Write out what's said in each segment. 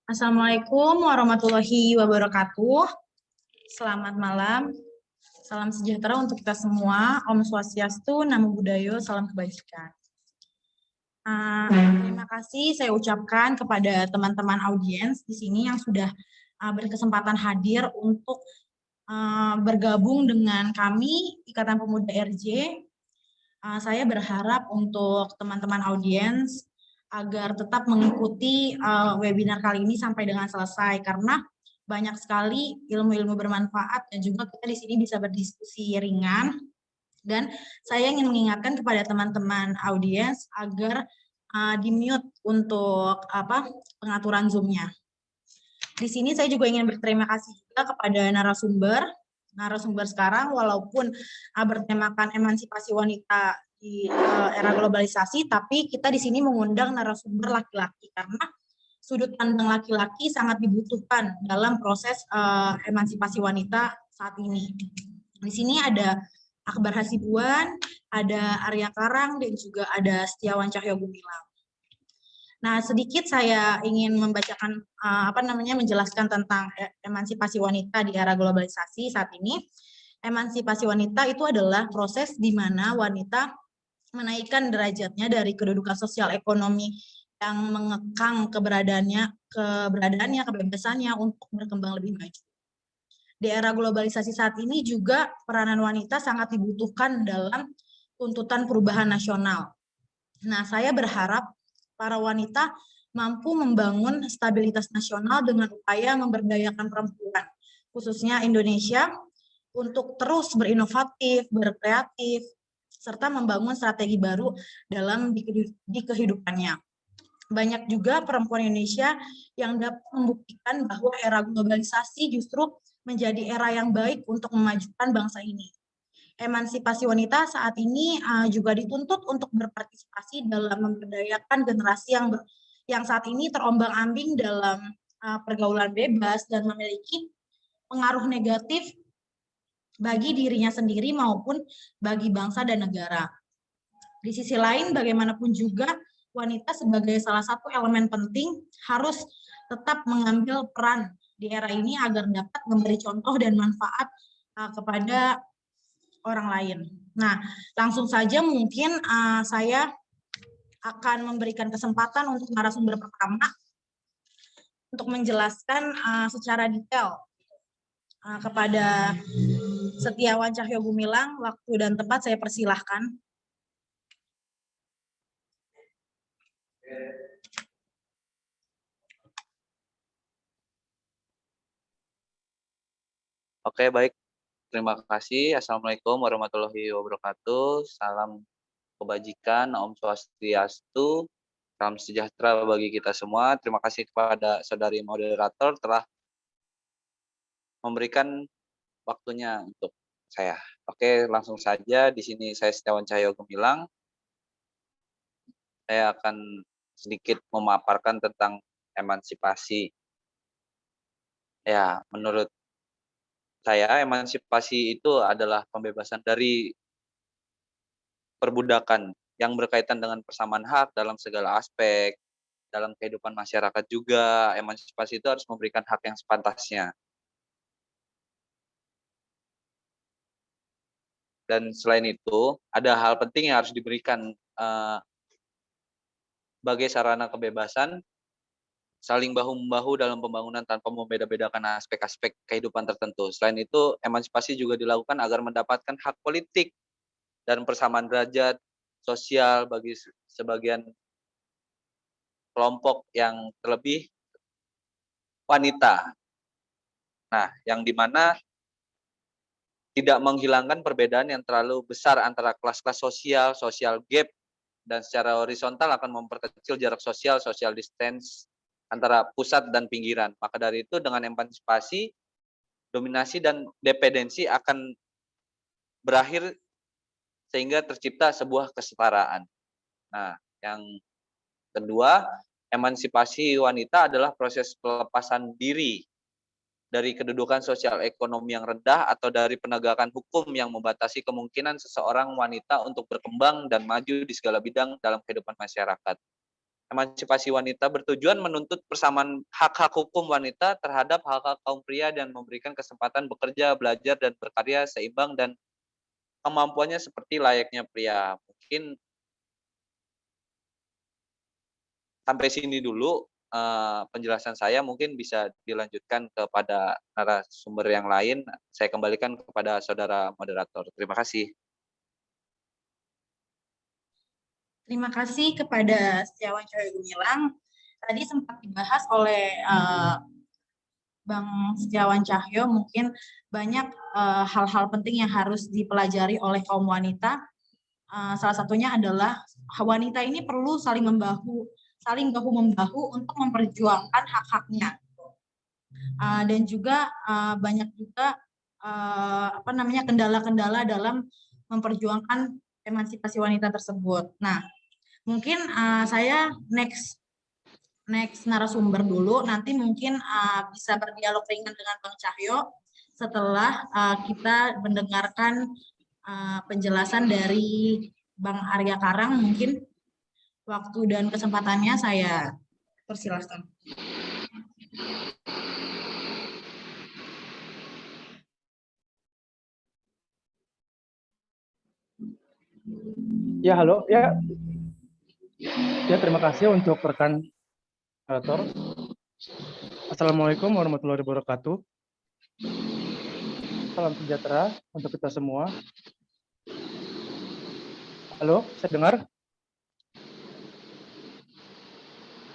Assalamualaikum warahmatullahi wabarakatuh. Selamat malam. Salam sejahtera untuk kita semua. Om Swastiastu, Namo Buddhaya, salam kebajikan. Terima kasih saya ucapkan kepada teman-teman audiens di sini yang sudah berkesempatan hadir untuk bergabung dengan kami Ikatan Pemuda RJ. Saya berharap untuk teman-teman audiens agar tetap mengikuti webinar kali ini sampai dengan selesai, karena banyak sekali ilmu-ilmu bermanfaat dan juga kita di sini bisa berdiskusi ringan. Dan saya ingin mengingatkan kepada teman-teman audiens agar di-mute untuk pengaturan Zoom-nya. Di sini saya juga ingin berterima kasih juga kepada narasumber sekarang, walaupun bertemakan emansipasi wanita di era globalisasi, tapi kita di sini mengundang narasumber laki-laki karena sudut pandang laki-laki sangat dibutuhkan dalam proses emansipasi wanita saat ini. Di sini ada Akbar Hasibuan, ada Arya Karang, dan juga ada Setiawan Cahyo Gumilang. Nah, sedikit saya ingin membacakan menjelaskan tentang emansipasi wanita di era globalisasi saat ini. Emansipasi wanita itu adalah proses di mana wanita menaikkan derajatnya dari kedudukan sosial ekonomi yang mengekang keberadaannya, kebebasannya untuk berkembang lebih maju. Di era globalisasi saat ini juga peranan wanita sangat dibutuhkan dalam tuntutan perubahan nasional. Nah, saya berharap para wanita mampu membangun stabilitas nasional dengan upaya memberdayakan perempuan, khususnya Indonesia, untuk terus berinovatif, berkreatif, serta membangun strategi baru dalam di kehidupannya. Banyak juga perempuan Indonesia yang dapat membuktikan bahwa era globalisasi justru menjadi era yang baik untuk memajukan bangsa ini. Emansipasi wanita saat ini juga dituntut untuk berpartisipasi dalam memberdayakan generasi yang saat ini terombang-ambing dalam pergaulan bebas dan memiliki pengaruh negatif bagi dirinya sendiri maupun bagi bangsa dan negara. Di sisi lain, bagaimanapun juga wanita sebagai salah satu elemen penting harus tetap mengambil peran di era ini agar dapat memberi contoh dan manfaat kepada orang lain. Nah, langsung saja mungkin saya akan memberikan kesempatan untuk narasumber pertama untuk menjelaskan secara detail kepada Setiawan Cahyo Gumilang. Waktu dan tempat saya persilahkan. Oke, baik. Terima kasih. Assalamualaikum warahmatullahi wabarakatuh. Salam kebajikan, Om Swastiastu, salam sejahtera bagi kita semua. Terima kasih kepada saudari moderator telah memberikan waktunya untuk saya. Oke, langsung saja. Di sini saya Setiawan Cahyo Gumilang. Saya akan sedikit memaparkan tentang emansipasi. Ya, menurut saya emansipasi itu adalah pembebasan dari perbudakan yang berkaitan dengan persamaan hak dalam segala aspek, dalam kehidupan masyarakat juga. Emansipasi itu harus memberikan hak yang sepantasnya. Dan selain itu, ada hal penting yang harus diberikan sebagai sarana kebebasan, saling bahu-membahu dalam pembangunan tanpa membeda-bedakan aspek-aspek kehidupan tertentu. Selain itu, emansipasi juga dilakukan agar mendapatkan hak politik dan persamaan derajat sosial bagi sebagian kelompok yang terlebih wanita. Nah, yang dimana tidak menghilangkan perbedaan yang terlalu besar antara kelas-kelas sosial, social gap, dan secara horizontal akan memperkecil jarak sosial, social distance, antara pusat dan pinggiran. Maka dari itu dengan emansipasi, dominasi dan dependensi akan berakhir sehingga tercipta sebuah kesetaraan. Nah, yang kedua, emansipasi wanita adalah proses pelepasan diri dari kedudukan sosial ekonomi yang rendah atau dari penegakan hukum yang membatasi kemungkinan seseorang wanita untuk berkembang dan maju di segala bidang dalam kehidupan masyarakat. Emansipasi wanita bertujuan menuntut persamaan hak-hak hukum wanita terhadap hak-hak kaum pria dan memberikan kesempatan bekerja, belajar, dan berkarya seimbang dan kemampuannya seperti layaknya pria. Mungkin sampai sini dulu penjelasan saya, mungkin bisa dilanjutkan kepada narasumber yang lain. Saya kembalikan kepada saudara moderator. Terima kasih. Terima kasih kepada Setiawan Cahyo Gumilang. Tadi sempat dibahas oleh Bang Setiawan Cahyo, mungkin banyak hal-hal penting yang harus dipelajari oleh kaum wanita. Salah satunya adalah wanita ini perlu saling bahu-membahu untuk memperjuangkan hak-haknya. Dan juga banyak juga kendala-kendala dalam memperjuangkan emansipasi wanita tersebut. Nah, mungkin saya next narasumber dulu, nanti mungkin bisa berdialog ringan dengan Bang Cahyo setelah kita mendengarkan penjelasan dari Bang Arya Karang. Mungkin waktu dan kesempatannya saya persilahkan. Ya, halo. Ya, terima kasih untuk rekan moderator. Assalamualaikum warahmatullahi wabarakatuh. Salam sejahtera untuk kita semua. Halo, saya dengar?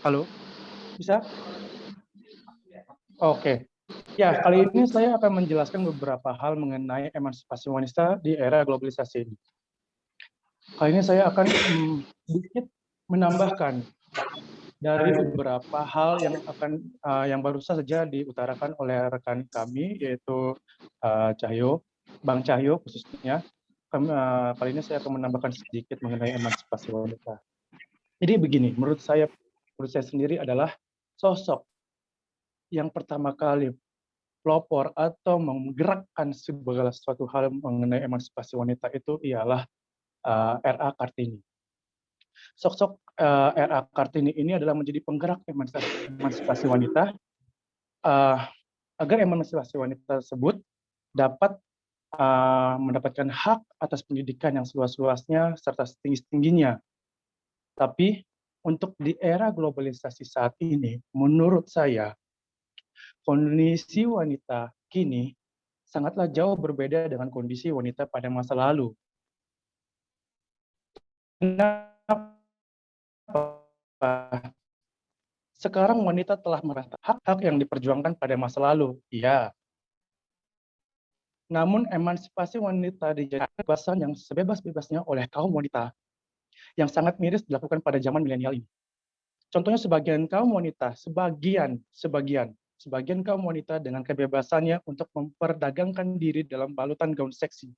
Halo, bisa? Oke. Ya, kali ini saya akan menjelaskan beberapa hal mengenai emansipasi wanita di era globalisasi ini. Kali ini saya akan sedikit menambahkan dari beberapa hal yang baru saja diutarakan oleh rekan kami, yaitu Bang Cahyo khususnya. Kali ini saya akan menambahkan sedikit mengenai emansipasi wanita. Jadi begini, menurut saya sendiri adalah sosok yang pertama kali pelopor atau menggerakkan segala sesuatu hal mengenai emansipasi wanita itu ialah R.A. Kartini. Sosok R.A. Kartini ini adalah menjadi penggerak emansipasi wanita agar emansipasi wanita tersebut dapat mendapatkan hak atas pendidikan yang seluas-luasnya serta setinggi-tingginya. Tapi untuk di era globalisasi saat ini, menurut saya, kondisi wanita kini sangatlah jauh berbeda dengan kondisi wanita pada masa lalu. Sekarang wanita telah merasa hak-hak yang diperjuangkan pada masa lalu, iya. Namun emansipasi wanita dijadikan kebebasan yang sebebas-bebasnya oleh kaum wanita yang sangat miris dilakukan pada zaman milenial ini. Contohnya sebagian kaum wanita, sebagian kaum wanita dengan kebebasannya untuk memperdagangkan diri dalam balutan gaun seksi.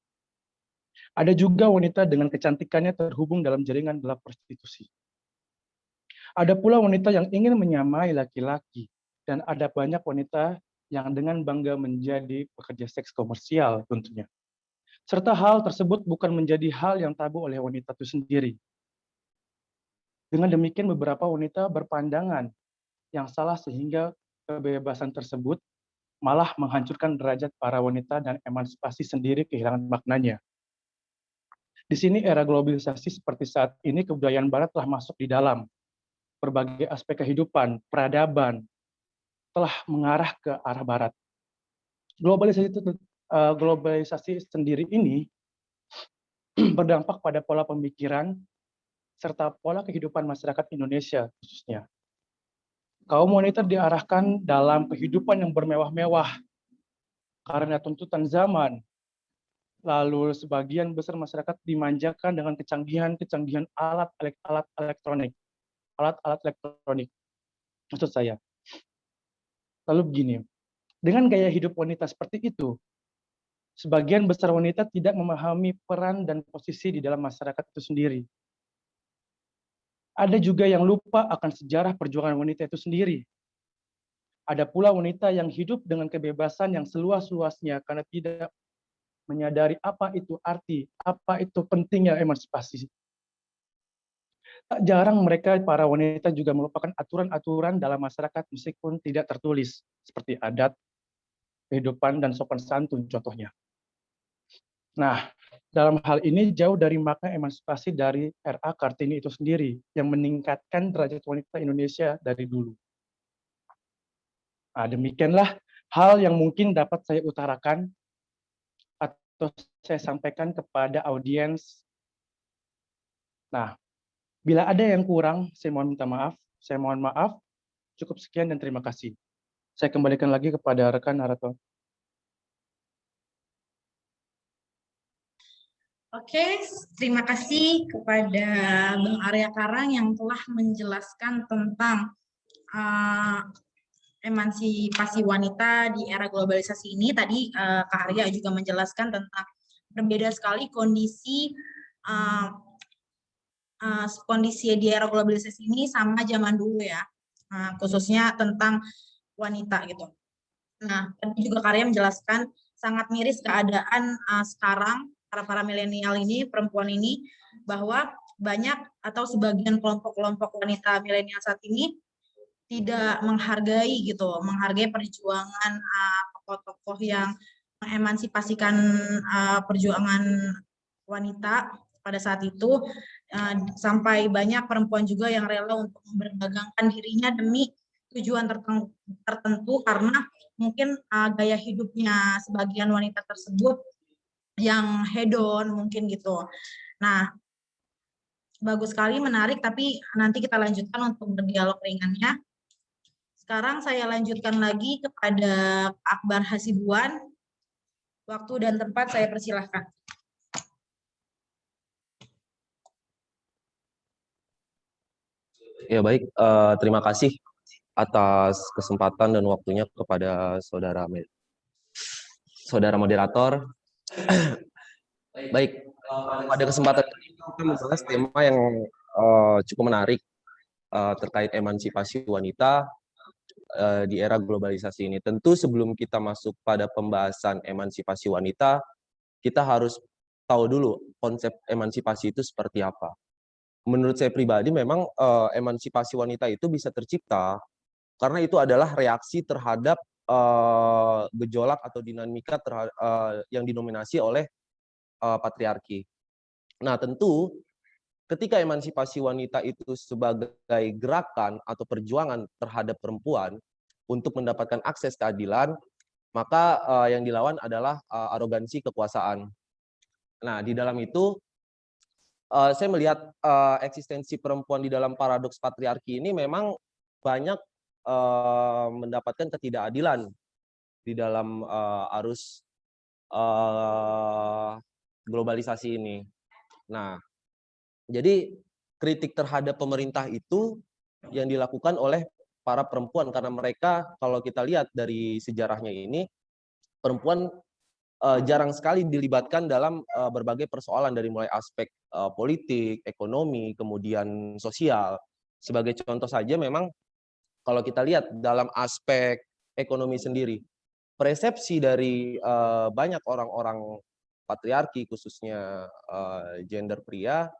Ada juga wanita dengan kecantikannya terhubung dalam jaringan gelap prostitusi. Ada pula wanita yang ingin menyamai laki-laki, dan ada banyak wanita yang dengan bangga menjadi pekerja seks komersial tentunya. Serta hal tersebut bukan menjadi hal yang tabu oleh wanita itu sendiri. Dengan demikian beberapa wanita berpandangan yang salah sehingga kebebasan tersebut malah menghancurkan derajat para wanita dan emansipasi sendiri kehilangan maknanya. Di sini era globalisasi seperti saat ini kebudayaan barat telah masuk di dalam berbagai aspek kehidupan, peradaban telah mengarah ke arah barat. Globalisasi sendiri ini berdampak pada pola pemikiran serta pola kehidupan masyarakat Indonesia khususnya. Kaum wanita diarahkan dalam kehidupan yang bermewah-mewah karena tuntutan zaman. Lalu sebagian besar masyarakat dimanjakan dengan kecanggihan alat elektronik. Maksud saya. Lalu begini, dengan gaya hidup wanita seperti itu, sebagian besar wanita tidak memahami peran dan posisi di dalam masyarakat itu sendiri. Ada juga yang lupa akan sejarah perjuangan wanita itu sendiri. Ada pula wanita yang hidup dengan kebebasan yang seluas-luasnya karena tidak menyadari apa itu arti, apa itu pentingnya emansipasi. Tak jarang mereka, para wanita juga melupakan aturan-aturan dalam masyarakat meskipun tidak tertulis, seperti adat, kehidupan, dan sopan santun contohnya. Nah, dalam hal ini jauh dari makna emansipasi dari R.A. Kartini itu sendiri yang meningkatkan derajat wanita Indonesia dari dulu. Nah, demikianlah hal yang mungkin dapat saya utarakan atau saya sampaikan kepada audiens. Nah, bila ada yang kurang, saya mohon minta maaf. Saya mohon maaf. Cukup sekian dan terima kasih. Saya kembalikan lagi kepada rekan narator. Oke, terima kasih kepada Bang Arya Karang yang telah menjelaskan tentang emansipasi wanita di era globalisasi ini. Tadi Kak Arya juga menjelaskan tentang berbeda sekali kondisi di era globalisasi ini sama zaman dulu ya, khususnya tentang wanita gitu. Nah, tadi juga Kak Arya menjelaskan sangat miris keadaan sekarang para milenial ini, perempuan ini, bahwa banyak atau sebagian kelompok-kelompok wanita milenial saat ini tidak menghargai perjuangan tokoh-tokoh yang mengemansipasikan perjuangan wanita pada saat itu, sampai banyak perempuan juga yang rela untuk memperdagangkan dirinya demi tujuan tertentu karena mungkin gaya hidupnya sebagian wanita tersebut yang hedon mungkin gitu. Nah, bagus sekali, menarik, tapi nanti kita lanjutkan untuk berdialog ringannya. Sekarang saya lanjutkan lagi kepada Akbar Hasibuan. Waktu dan tempat saya persilahkan. Ya baik, terima kasih atas kesempatan dan waktunya kepada saudara moderator. Baik, pada kesempatan ini kita membahas tema yang cukup menarik terkait emansipasi wanita di era globalisasi ini. Tentu sebelum kita masuk pada pembahasan emansipasi wanita, kita harus tahu dulu konsep emansipasi itu seperti apa. Menurut saya pribadi memang emansipasi wanita itu bisa tercipta karena itu adalah reaksi terhadap gejolak atau dinamika yang didominasi oleh patriarki. Nah, tentu ketika emansipasi wanita itu sebagai gerakan atau perjuangan terhadap perempuan untuk mendapatkan akses keadilan, maka yang dilawan adalah arogansi kekuasaan. Nah, di dalam itu saya melihat eksistensi perempuan di dalam paradoks patriarki ini memang banyak mendapatkan ketidakadilan di dalam arus globalisasi ini. Nah, jadi kritik terhadap pemerintah itu yang dilakukan oleh para perempuan karena mereka, kalau kita lihat dari sejarahnya ini, perempuan jarang sekali dilibatkan dalam berbagai persoalan dari mulai aspek politik, ekonomi, kemudian sosial. Sebagai contoh saja memang kalau kita lihat dalam aspek ekonomi sendiri, persepsi dari banyak orang-orang patriarki khususnya gender pria,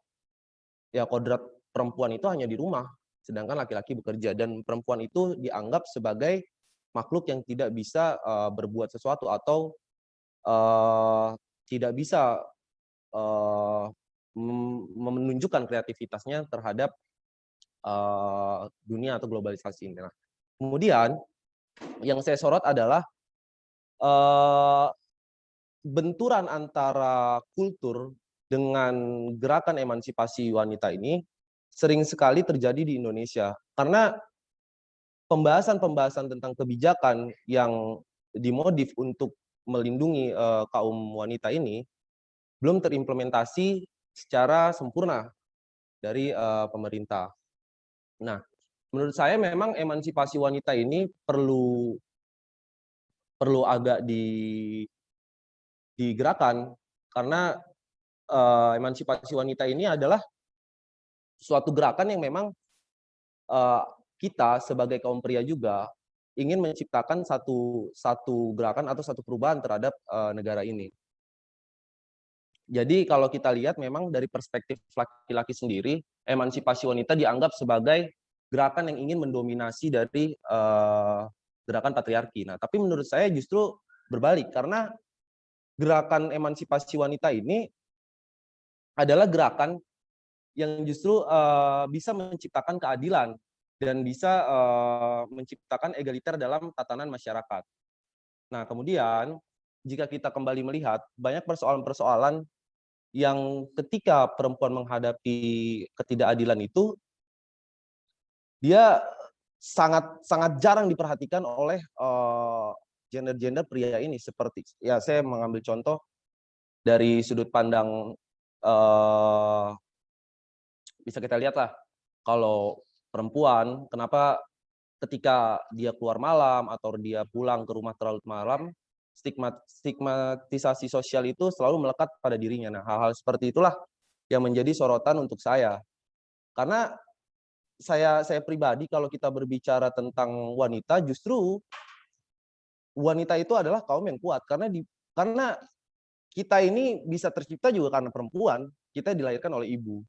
ya kodrat perempuan itu hanya di rumah, sedangkan laki-laki bekerja, dan perempuan itu dianggap sebagai makhluk yang tidak bisa berbuat sesuatu atau tidak bisa menunjukkan kreativitasnya terhadap dunia atau globalisasi ini. Nah, kemudian yang saya sorot adalah benturan antara kultur dengan gerakan emansipasi wanita ini sering sekali terjadi di Indonesia karena pembahasan-pembahasan tentang kebijakan yang dimodif untuk melindungi kaum wanita ini belum terimplementasi secara sempurna dari pemerintah. Nah, menurut saya memang emansipasi wanita ini perlu agak digerakkan karena emansipasi wanita ini adalah suatu gerakan yang memang kita sebagai kaum pria juga ingin menciptakan satu gerakan atau satu perubahan terhadap negara ini. Jadi kalau kita lihat memang dari perspektif laki-laki sendiri, emansipasi wanita dianggap sebagai gerakan yang ingin mendominasi dari gerakan patriarki. Nah, tapi menurut saya justru berbalik, karena gerakan emansipasi wanita ini adalah gerakan yang justru bisa menciptakan keadilan dan bisa menciptakan egaliter dalam tatanan masyarakat. Nah, kemudian jika kita kembali melihat banyak persoalan-persoalan yang ketika perempuan menghadapi ketidakadilan itu, dia sangat jarang diperhatikan oleh gender pria ini. Seperti ya, saya mengambil contoh dari sudut pandang bisa kita lihat lah, kalau perempuan kenapa ketika dia keluar malam atau dia pulang ke rumah terlalu malam, stigmatisasi sosial itu selalu melekat pada dirinya. Nah, hal-hal seperti itulah yang menjadi sorotan untuk saya. Karena saya pribadi kalau kita berbicara tentang wanita, justru wanita itu adalah kaum yang kuat, karena kita ini bisa tercipta juga karena perempuan, kita dilahirkan oleh ibu.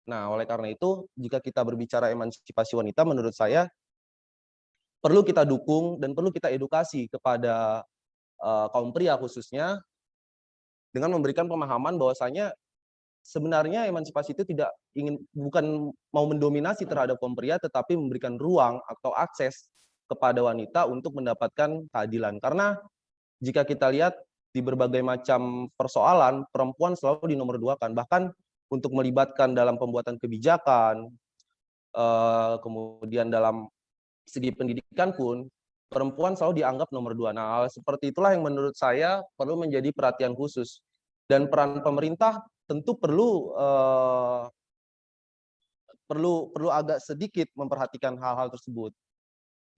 Nah, oleh karena itu jika kita berbicara emansipasi wanita, menurut saya perlu kita dukung dan perlu kita edukasi kepada kaum pria khususnya, dengan memberikan pemahaman bahwasanya sebenarnya emansipasi itu bukan mau mendominasi terhadap kaum pria, tetapi memberikan ruang atau akses kepada wanita untuk mendapatkan keadilan. Karena jika kita lihat di berbagai macam persoalan, perempuan selalu dinomorduakan, bahkan untuk melibatkan dalam pembuatan kebijakan, kemudian dalam segi pendidikan pun, perempuan selalu dianggap nomor 2. Nah, hal seperti itulah yang menurut saya perlu menjadi perhatian khusus. Dan peran pemerintah tentu perlu agak sedikit memperhatikan hal-hal tersebut.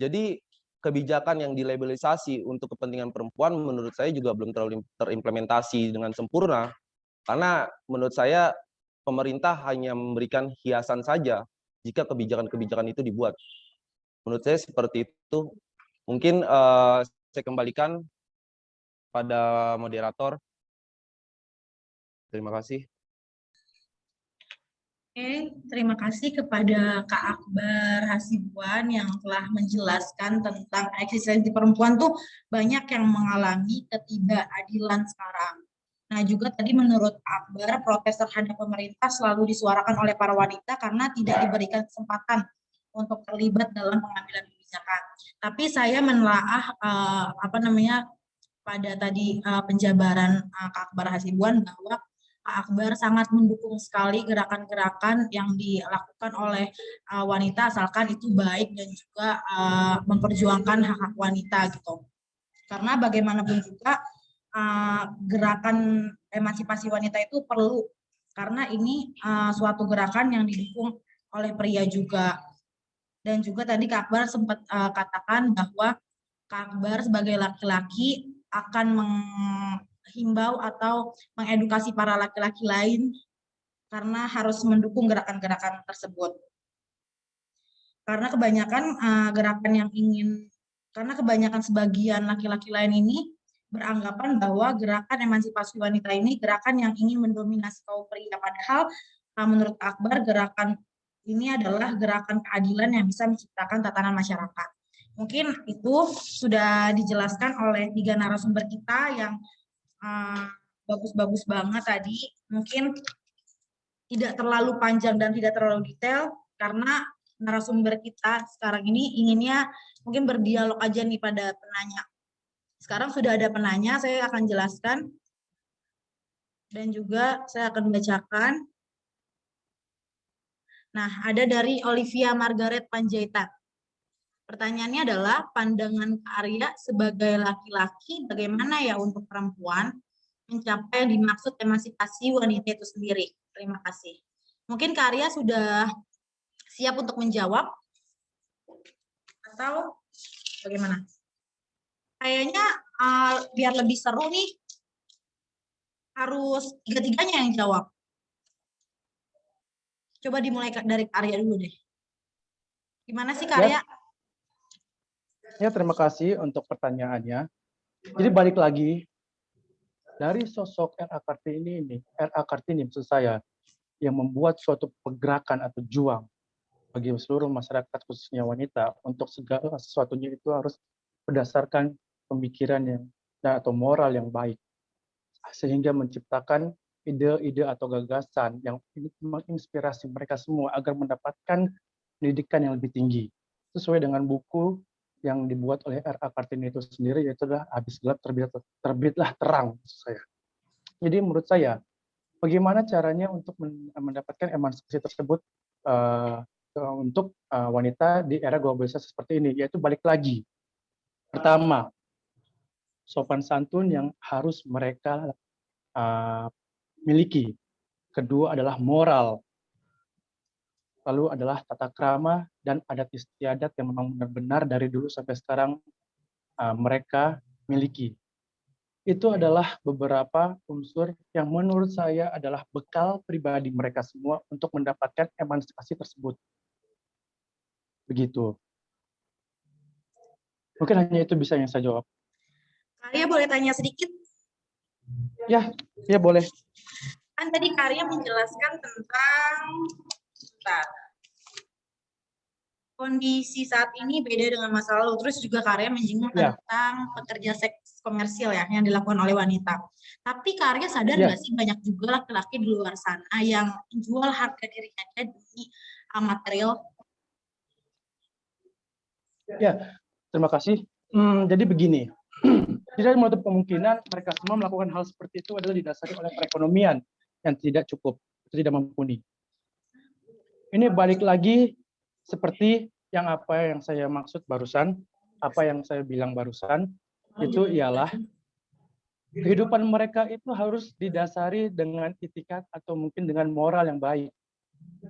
Jadi kebijakan yang dilabelisasi untuk kepentingan perempuan menurut saya juga belum terlalu terimplementasi dengan sempurna. Karena menurut saya pemerintah hanya memberikan hiasan saja jika kebijakan-kebijakan itu dibuat. Menurut saya seperti itu. Mungkin saya kembalikan pada moderator. Terima kasih. Oke, terima kasih kepada Kak Akbar Hasibuan yang telah menjelaskan tentang eksistensi perempuan tuh banyak yang mengalami ketidakadilan sekarang. Nah, juga tadi menurut Akbar, protes terhadap pemerintah selalu disuarakan oleh para wanita karena tidak diberikan kesempatan untuk terlibat dalam pengambilan kebijakan. Tapi saya menelaah pada tadi penjabaran Kak Akbar Hasibuan bahwa Kak Akbar sangat mendukung sekali gerakan-gerakan yang dilakukan oleh wanita, asalkan itu baik dan juga memperjuangkan hak-hak wanita gitu. Karena bagaimanapun juga gerakan emansipasi wanita itu perlu, karena ini suatu gerakan yang didukung oleh pria juga. Dan juga tadi Kak Akbar sempat katakan bahwa Kak Akbar sebagai laki-laki akan menghimbau atau mengedukasi para laki-laki lain karena harus mendukung gerakan-gerakan tersebut. Karena kebanyakan sebagian laki-laki lain ini beranggapan bahwa gerakan emansipasi wanita ini gerakan yang ingin mendominasi kaum pria. Padahal menurut Akbar gerakan ini adalah gerakan keadilan yang bisa menciptakan tatanan masyarakat. Mungkin itu sudah dijelaskan oleh 3 narasumber kita yang bagus-bagus banget tadi. Mungkin tidak terlalu panjang dan tidak terlalu detail karena narasumber kita sekarang ini inginnya mungkin berdialog aja nih pada penanya. Sekarang sudah ada penanya, saya akan jelaskan dan juga saya akan bacakan. Nah, ada dari Olivia Margaret Panjaitan. Pertanyaannya adalah, pandangan Kak Arya sebagai laki-laki bagaimana ya untuk perempuan mencapai yang dimaksud emansipasi wanita itu sendiri? Terima kasih. Mungkin Kak Arya sudah siap untuk menjawab? Atau bagaimana? Kayaknya biar lebih seru nih, harus tiga-tiganya yang jawab. Coba dimulai dari Kak Arya dulu deh. Gimana sih Kak Arya? Ya, terima kasih untuk pertanyaannya. Jadi balik lagi, dari sosok R.A. Kartini maksud saya, yang membuat suatu pergerakan atau juang bagi seluruh masyarakat khususnya wanita untuk segala sesuatunya itu harus berdasarkan pemikiran yang atau moral yang baik, sehingga menciptakan ide-ide atau gagasan yang menginspirasi mereka semua agar mendapatkan pendidikan yang lebih tinggi sesuai dengan buku yang dibuat oleh R.A. Kartini itu sendiri, yaitu adalah Habis Gelap Terbitlah Terang. Jadi menurut saya, bagaimana caranya untuk mendapatkan emansipasi tersebut untuk wanita di era globalisasi seperti ini, yaitu balik lagi. Pertama, sopan santun yang harus mereka miliki. Kedua adalah moral. Lalu adalah tata krama dan adat istiadat yang memang benar-benar dari dulu sampai sekarang mereka miliki. Itu adalah beberapa unsur yang menurut saya adalah bekal pribadi mereka semua untuk mendapatkan emansipasi tersebut. Begitu. Mungkin hanya itu bisa yang saya jawab. Karya boleh tanya sedikit? Ya boleh. Kan tadi Karya menjelaskan tentang kondisi saat ini beda dengan masa lalu. Terus juga Karya menyinggung tentang pekerja seks komersil ya yang dilakukan oleh wanita. Tapi Karya sadar nggak sih banyak juga laki-laki di luar sana yang jual harga dirinya di material? Ya, terima kasih. Jadi begini, tidak menutup kemungkinan mereka semua melakukan hal seperti itu adalah didasari oleh perekonomian yang tidak cukup, tidak mumpuni. Ini balik lagi seperti apa yang saya maksud barusan, apa yang saya bilang barusan, itu ialah kehidupan mereka itu harus didasari dengan etikat atau mungkin dengan moral yang baik.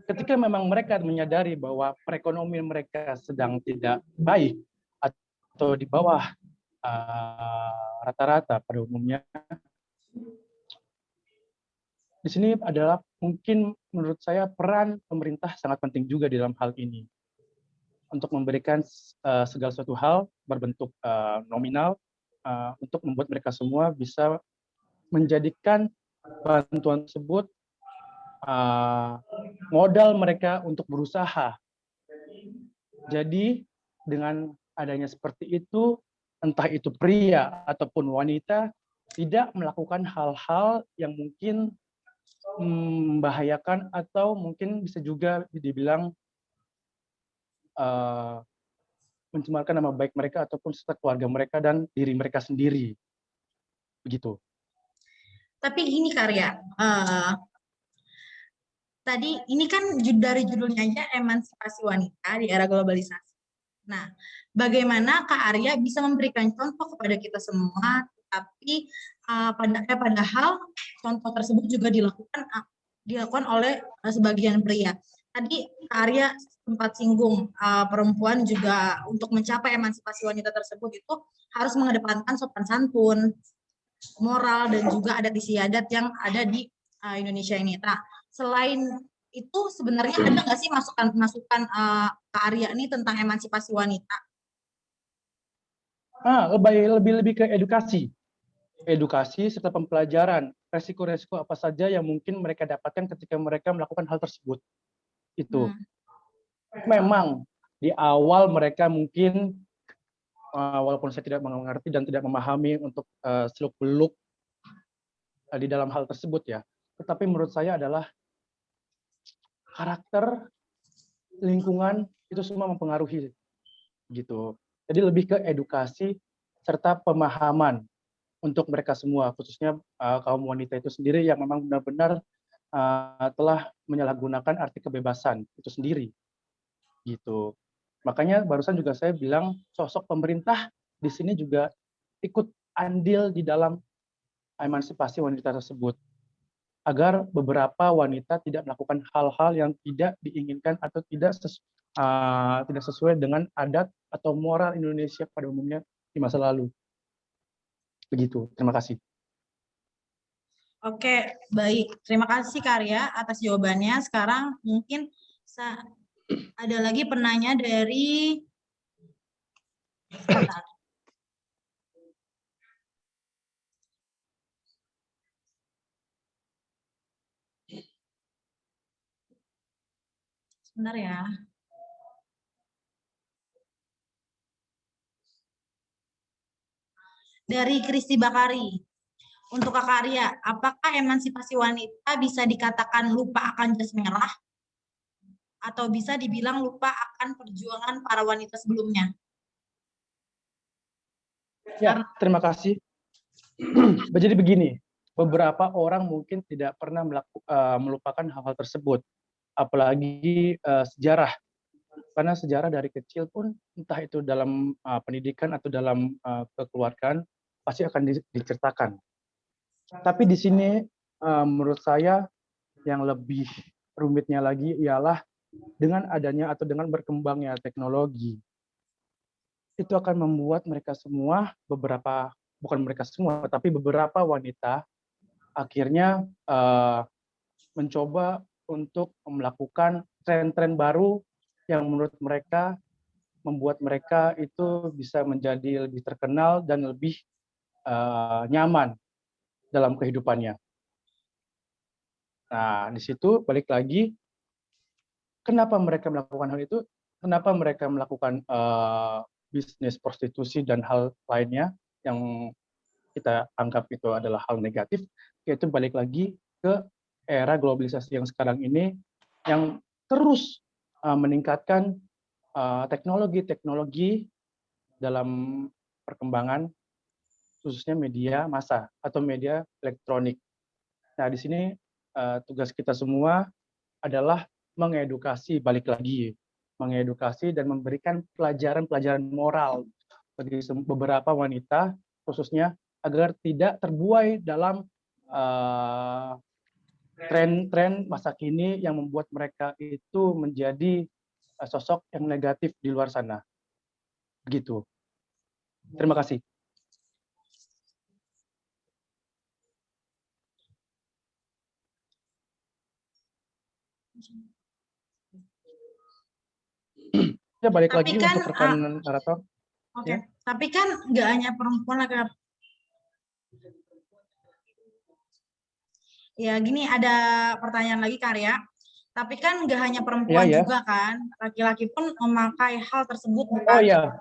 Ketika memang mereka menyadari bahwa perekonomian mereka sedang tidak baik atau di bawah rata-rata pada umumnya, di sini adalah mungkin menurut saya peran pemerintah sangat penting juga di dalam hal ini untuk memberikan segala sesuatu hal berbentuk nominal untuk membuat mereka semua bisa menjadikan bantuan tersebut modal mereka untuk berusaha. Jadi dengan adanya seperti itu, entah itu pria ataupun wanita, tidak melakukan hal-hal yang mungkin membahayakan atau mungkin bisa juga dibilang mencemarkan nama baik mereka ataupun serta keluarga mereka dan diri mereka sendiri. Begitu. Tapi ini Karya, tadi ini kan dari judulnya aja emansipasi wanita di era globalisasi. Nah, bagaimana Kak Arya bisa memberikan contoh kepada kita semua, tapi padahal contoh tersebut juga dilakukan oleh sebagian pria. Tadi Kak Arya sempat singgung perempuan juga untuk mencapai emansipasi wanita tersebut itu harus mengedepankan sopan santun, moral, dan juga adat istiadat yang ada di Indonesia ini. Nah, selain itu sebenarnya ada nggak sih masukan Kak Arya ini tentang emansipasi wanita? Lebih ke edukasi serta pembelajaran resiko-resiko apa saja yang mungkin mereka dapatkan ketika mereka melakukan hal tersebut. Itu memang di awal mereka mungkin walaupun saya tidak mengerti dan tidak memahami untuk seluk-beluk di dalam hal tersebut ya, tetapi menurut saya adalah karakter, lingkungan itu semua mempengaruhi gitu. Jadi lebih ke edukasi serta pemahaman untuk mereka semua, khususnya kaum wanita itu sendiri yang memang benar-benar telah menyalahgunakan arti kebebasan itu sendiri gitu. Makanya barusan juga saya bilang sosok pemerintah di sini juga ikut andil di dalam emansipasi wanita tersebut agar beberapa wanita tidak melakukan hal-hal yang tidak diinginkan atau tidak sesuai dengan adat atau moral Indonesia pada umumnya di masa lalu. Begitu. Terima kasih. Oke, baik. Terima kasih Karya atas jawabannya. Sekarang mungkin ada lagi penanya dari Sebentar. Sebentar ya. Dari Kristi Bakari. Untuk Kakak Arya, apakah emansipasi wanita bisa dikatakan lupa akan jas merah? Atau bisa dibilang lupa akan perjuangan para wanita sebelumnya? Ya, terima kasih. Jadi begini, beberapa orang mungkin tidak pernah melupakan hal-hal tersebut, apalagi sejarah. Karena sejarah dari kecil pun, entah itu dalam pendidikan atau dalam kekeluargaan, pasti akan diceritakan. Tapi di sini menurut saya yang lebih rumitnya lagi ialah dengan adanya atau dengan berkembangnya teknologi. Itu akan membuat mereka semua, bukan mereka semua, tapi beberapa wanita akhirnya mencoba untuk melakukan tren-tren baru yang menurut mereka membuat mereka itu bisa menjadi lebih terkenal dan lebih nyaman dalam kehidupannya. Nah, di situ balik lagi, kenapa mereka melakukan hal itu? Kenapa mereka melakukan bisnis prostitusi dan hal lainnya yang kita anggap itu adalah hal negatif, yaitu balik lagi ke era globalisasi yang sekarang ini yang terus meningkatkan teknologi-teknologi dalam perkembangan khususnya media massa atau media elektronik. Nah, di sini tugas kita semua adalah mengedukasi, balik lagi, mengedukasi dan memberikan pelajaran-pelajaran moral bagi beberapa wanita, khususnya agar tidak terbuai dalam tren-tren masa kini yang membuat mereka itu menjadi sosok yang negatif di luar sana. Begitu. Terima kasih. Ya, balik Tapi lagi kan, untuk rekan narator. Oke, Ya. Tapi kan nggak hanya perempuan laki-laki. Ya, gini ada pertanyaan lagi Karya. Tapi kan nggak hanya perempuan juga kan, laki-laki pun memakai hal tersebut bukan? Oh iya.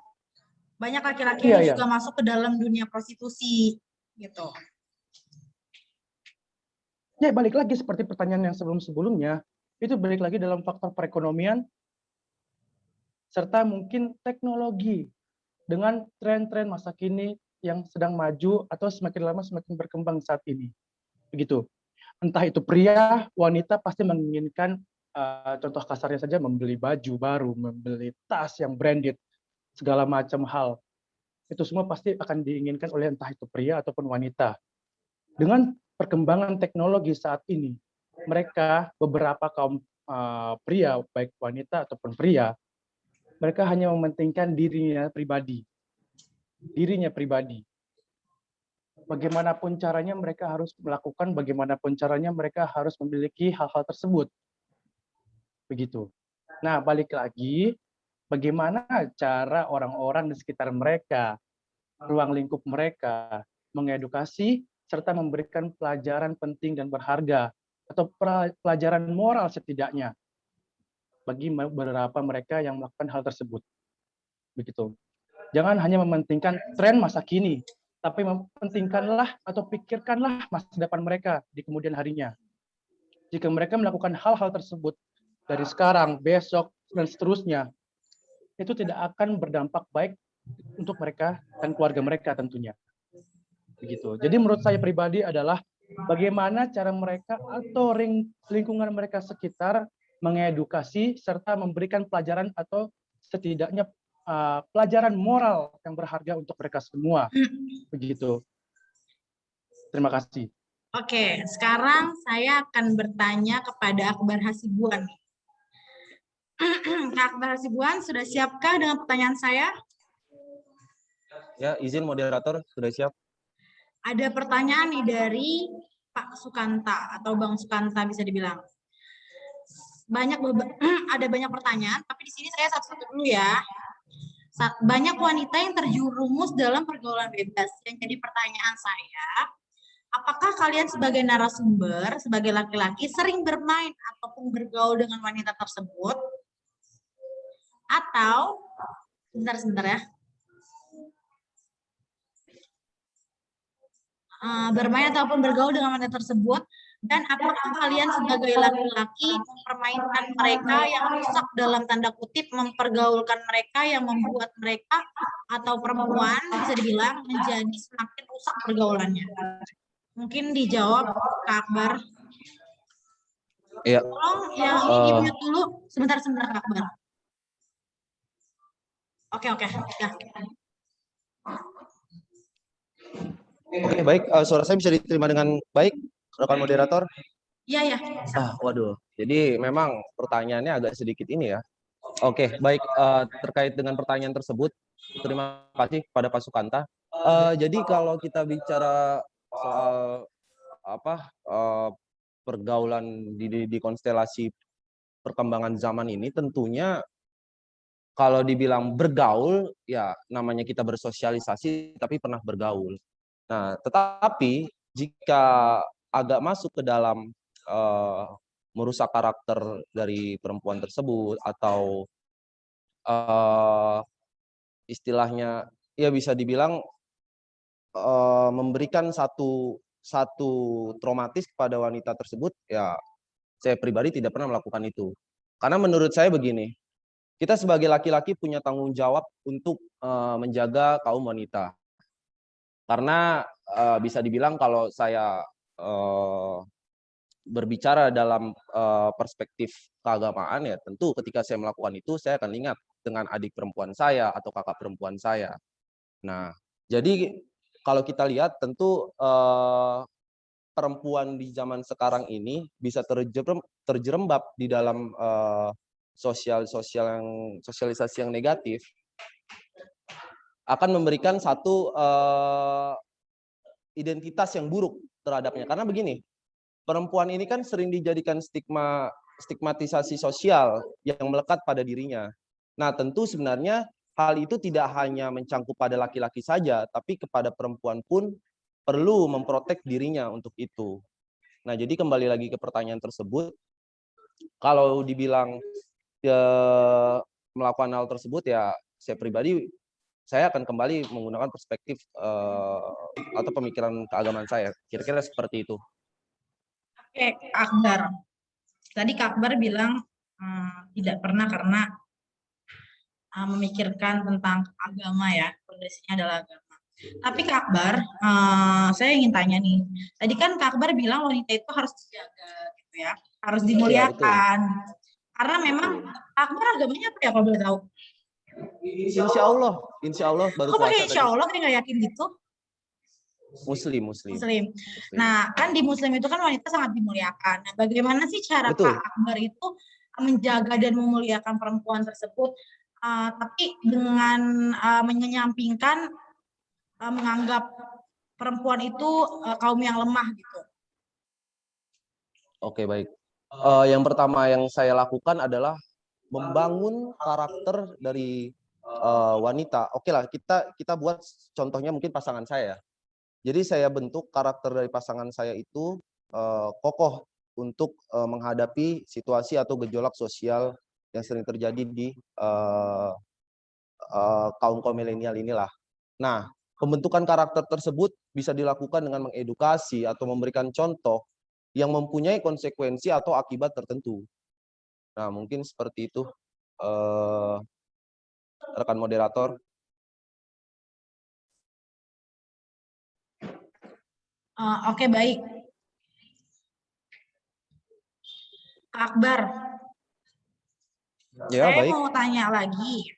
Banyak laki-laki yang juga masuk ke dalam dunia prostitusi, gitu. Ya, balik lagi seperti pertanyaan yang sebelum-sebelumnya, itu balik lagi dalam faktor perekonomian, serta mungkin teknologi dengan tren-tren masa kini yang sedang maju atau semakin lama semakin berkembang saat ini. Begitu. Entah itu pria, wanita pasti menginginkan, contoh kasarnya saja, membeli baju baru, membeli tas yang branded, segala macam hal. Itu semua pasti akan diinginkan oleh entah itu pria ataupun wanita. Dengan perkembangan teknologi saat ini, mereka, beberapa kaum pria, baik wanita ataupun pria, mereka hanya mementingkan dirinya pribadi. Bagaimanapun caranya mereka harus melakukan, bagaimanapun caranya mereka harus memiliki hal-hal tersebut. Begitu. Nah, balik lagi, bagaimana cara orang-orang di sekitar mereka, ruang lingkup mereka, mengedukasi, serta memberikan pelajaran penting dan berharga, atau pelajaran moral setidaknya, bagi beberapa mereka yang melakukan hal tersebut. Begitu. Jangan hanya mementingkan tren masa kini, tapi mementingkanlah atau pikirkanlah masa depan mereka di kemudian harinya. Jika mereka melakukan hal-hal tersebut dari sekarang, besok, dan seterusnya, itu tidak akan berdampak baik untuk mereka dan keluarga mereka tentunya. Begitu. Jadi menurut saya pribadi adalah bagaimana cara mereka atau lingkungan mereka sekitar mengedukasi serta memberikan pelajaran atau setidaknya pelajaran moral yang berharga untuk mereka semua. Begitu. Terima kasih. Oke, sekarang saya akan bertanya kepada Akbar Hasibuan. Kak Akbar Hasibuan, sudah siapkah dengan pertanyaan saya? Ya, izin moderator, sudah siap. Ada pertanyaan nih dari Pak Sukanta atau Bang Sukanta bisa dibilang. Ada banyak pertanyaan, tapi di sini saya satu-satu dulu ya. Banyak wanita yang terjerumus dalam pergaulan bebas. Yang jadi pertanyaan saya, apakah kalian sebagai narasumber, sebagai laki-laki sering bermain ataupun bergaul dengan wanita tersebut? Atau, sebentar ya, bermain ataupun bergaul dengan wanita tersebut, dan apakah kalian sebagai laki-laki mempermainkan mereka yang rusak dalam tanda kutip, mempergaulkan mereka yang membuat mereka atau perempuan bisa dibilang menjadi semakin rusak pergaulannya? Mungkin dijawab Kak Akbar. Iya. Tolong yang ini mute dulu, sebentar Kak Akbar. Oke, ya. Oke, baik. Suara saya bisa diterima dengan baik, rekan moderator? Iya. Waduh. Jadi memang pertanyaannya agak sedikit ini ya. Oke, baik. Terkait dengan pertanyaan tersebut, terima kasih kepada Pak Sukanta. Jadi kalau kita bicara soal pergaulan di konstelasi perkembangan zaman ini, tentunya kalau dibilang bergaul, ya namanya kita bersosialisasi, tapi pernah bergaul. Nah, tetapi jika agak masuk ke dalam merusak karakter dari perempuan tersebut, atau istilahnya ya bisa dibilang memberikan satu traumatis kepada wanita tersebut, ya saya pribadi tidak pernah melakukan itu. Karena menurut saya begini, kita sebagai laki-laki punya tanggung jawab untuk menjaga kaum wanita. Karena bisa dibilang kalau saya berbicara dalam perspektif keagamaan, ya tentu ketika saya melakukan itu, saya akan ingat dengan adik perempuan saya atau kakak perempuan saya. Nah, jadi kalau kita lihat tentu perempuan di zaman sekarang ini bisa terjerembab di dalam sosialisasi yang negatif, akan memberikan satu identitas yang buruk terhadapnya. Karena begini, perempuan ini kan sering dijadikan stigmatisasi sosial yang melekat pada dirinya. Nah, tentu sebenarnya hal itu tidak hanya mencangkup pada laki-laki saja, tapi kepada perempuan pun perlu memprotek dirinya untuk itu. Nah, jadi kembali lagi ke pertanyaan tersebut, kalau dibilang melakukan hal tersebut, ya saya pribadi, saya akan kembali menggunakan perspektif atau pemikiran keagamaan saya. Kira-kira seperti itu. Oke, Kak Akbar. Tadi Kak Akbar bilang tidak pernah karena memikirkan tentang agama ya, kondisinya adalah agama. Tapi Kak Akbar, saya ingin tanya nih. Tadi kan Kak Akbar bilang wanita itu harus dijaga gitu ya, harus dimuliakan. Ya, karena memang Kak Akbar agamanya apa ya kalau boleh tahu? Insya Allah baru puasa. Insya Allah kayak nggak yakin gitu? Muslim. Nah, kan di Muslim itu kan wanita sangat dimuliakan. Nah, bagaimana sih cara Kak Akbar itu menjaga dan memuliakan perempuan tersebut, tapi dengan menyampingkan menganggap perempuan itu kaum yang lemah gitu? Oke, baik. Yang pertama yang saya lakukan adalah membangun karakter dari wanita. Oke lah, kita buat contohnya mungkin pasangan saya. Jadi saya bentuk karakter dari pasangan saya itu kokoh untuk menghadapi situasi atau gejolak sosial yang sering terjadi di kaum milenial inilah. Nah, pembentukan karakter tersebut bisa dilakukan dengan mengedukasi atau memberikan contoh yang mempunyai konsekuensi atau akibat tertentu. Nah, mungkin seperti itu, rekan moderator. Oke, baik. Kak Akbar. Ya, saya baik. Mau tanya lagi.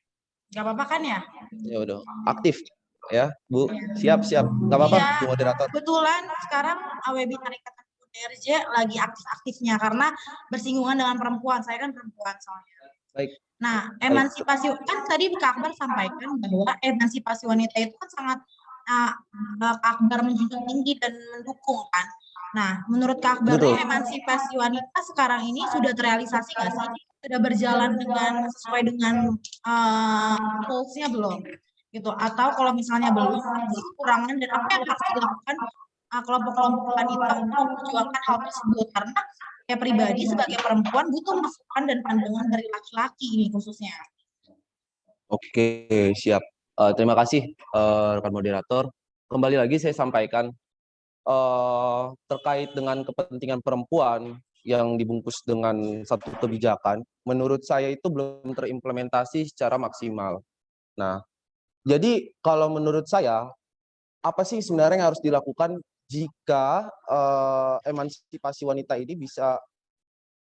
Gak apa-apa kan ya? Ya udah, aktif ya, Bu. Siap. Gak apa-apa, ya, Bu moderator. Kebetulan sekarang webinar Ikatan Pemuda RJ lagi aktif-aktifnya karena bersinggungan dengan perempuan. Saya kan perempuan soalnya. Baik. Nah, emansipasi kan tadi Kak Akbar sampaikan bahwa emansipasi wanita itu kan sangat Kak Akbar menjunjung tinggi dan mendukung kan. Nah, menurut Kak Akbar Betul. nih, emansipasi wanita sekarang ini sudah terrealisasi nggak sih? Sudah berjalan dengan sesuai dengan goals-nya belum? Gitu. Atau kalau misalnya belum, apa sih kekurangan dan apa yang harus dilakukan kelompok-kelompok wanita untuk memperjuangkan hal tersebut? Karena saya pribadi sebagai perempuan butuh masukan dan pandangan dari laki-laki ini khususnya. Oke, siap. Terima kasih, rekan moderator. Kembali lagi saya sampaikan terkait dengan kepentingan perempuan yang dibungkus dengan satu kebijakan, menurut saya itu belum terimplementasi secara maksimal. Nah, jadi kalau menurut saya, apa sih sebenarnya yang harus dilakukan jika emansipasi wanita ini bisa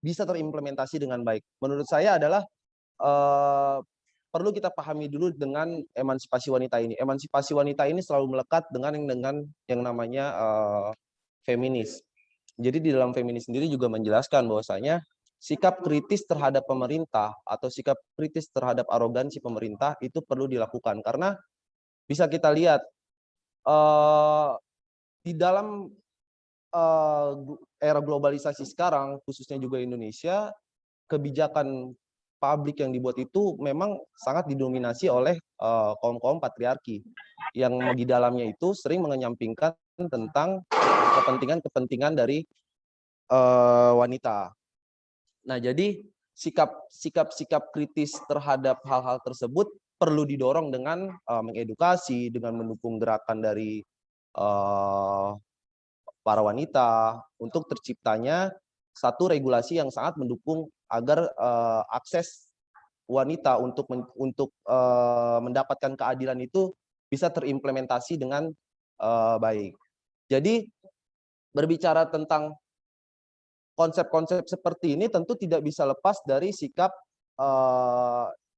terimplementasi dengan baik? Menurut saya adalah perlu kita pahami dulu dengan emansipasi wanita ini. Emansipasi wanita ini selalu melekat dengan yang namanya feminis. Jadi di dalam feminis sendiri juga menjelaskan bahwasanya sikap kritis terhadap pemerintah atau sikap kritis terhadap arogansi pemerintah itu perlu dilakukan, karena bisa kita lihat di dalam era globalisasi sekarang, khususnya juga Indonesia, kebijakan publik yang dibuat itu memang sangat didominasi oleh kaum-kaum patriarki yang di dalamnya itu sering mengenyampingkan tentang kepentingan dari wanita. Nah, jadi sikap kritis terhadap hal-hal tersebut perlu didorong dengan mengedukasi, dengan mendukung gerakan dari para wanita untuk terciptanya satu regulasi yang sangat mendukung agar akses wanita untuk mendapatkan keadilan itu bisa terimplementasi dengan baik. Jadi berbicara tentang konsep-konsep seperti ini tentu tidak bisa lepas dari sikap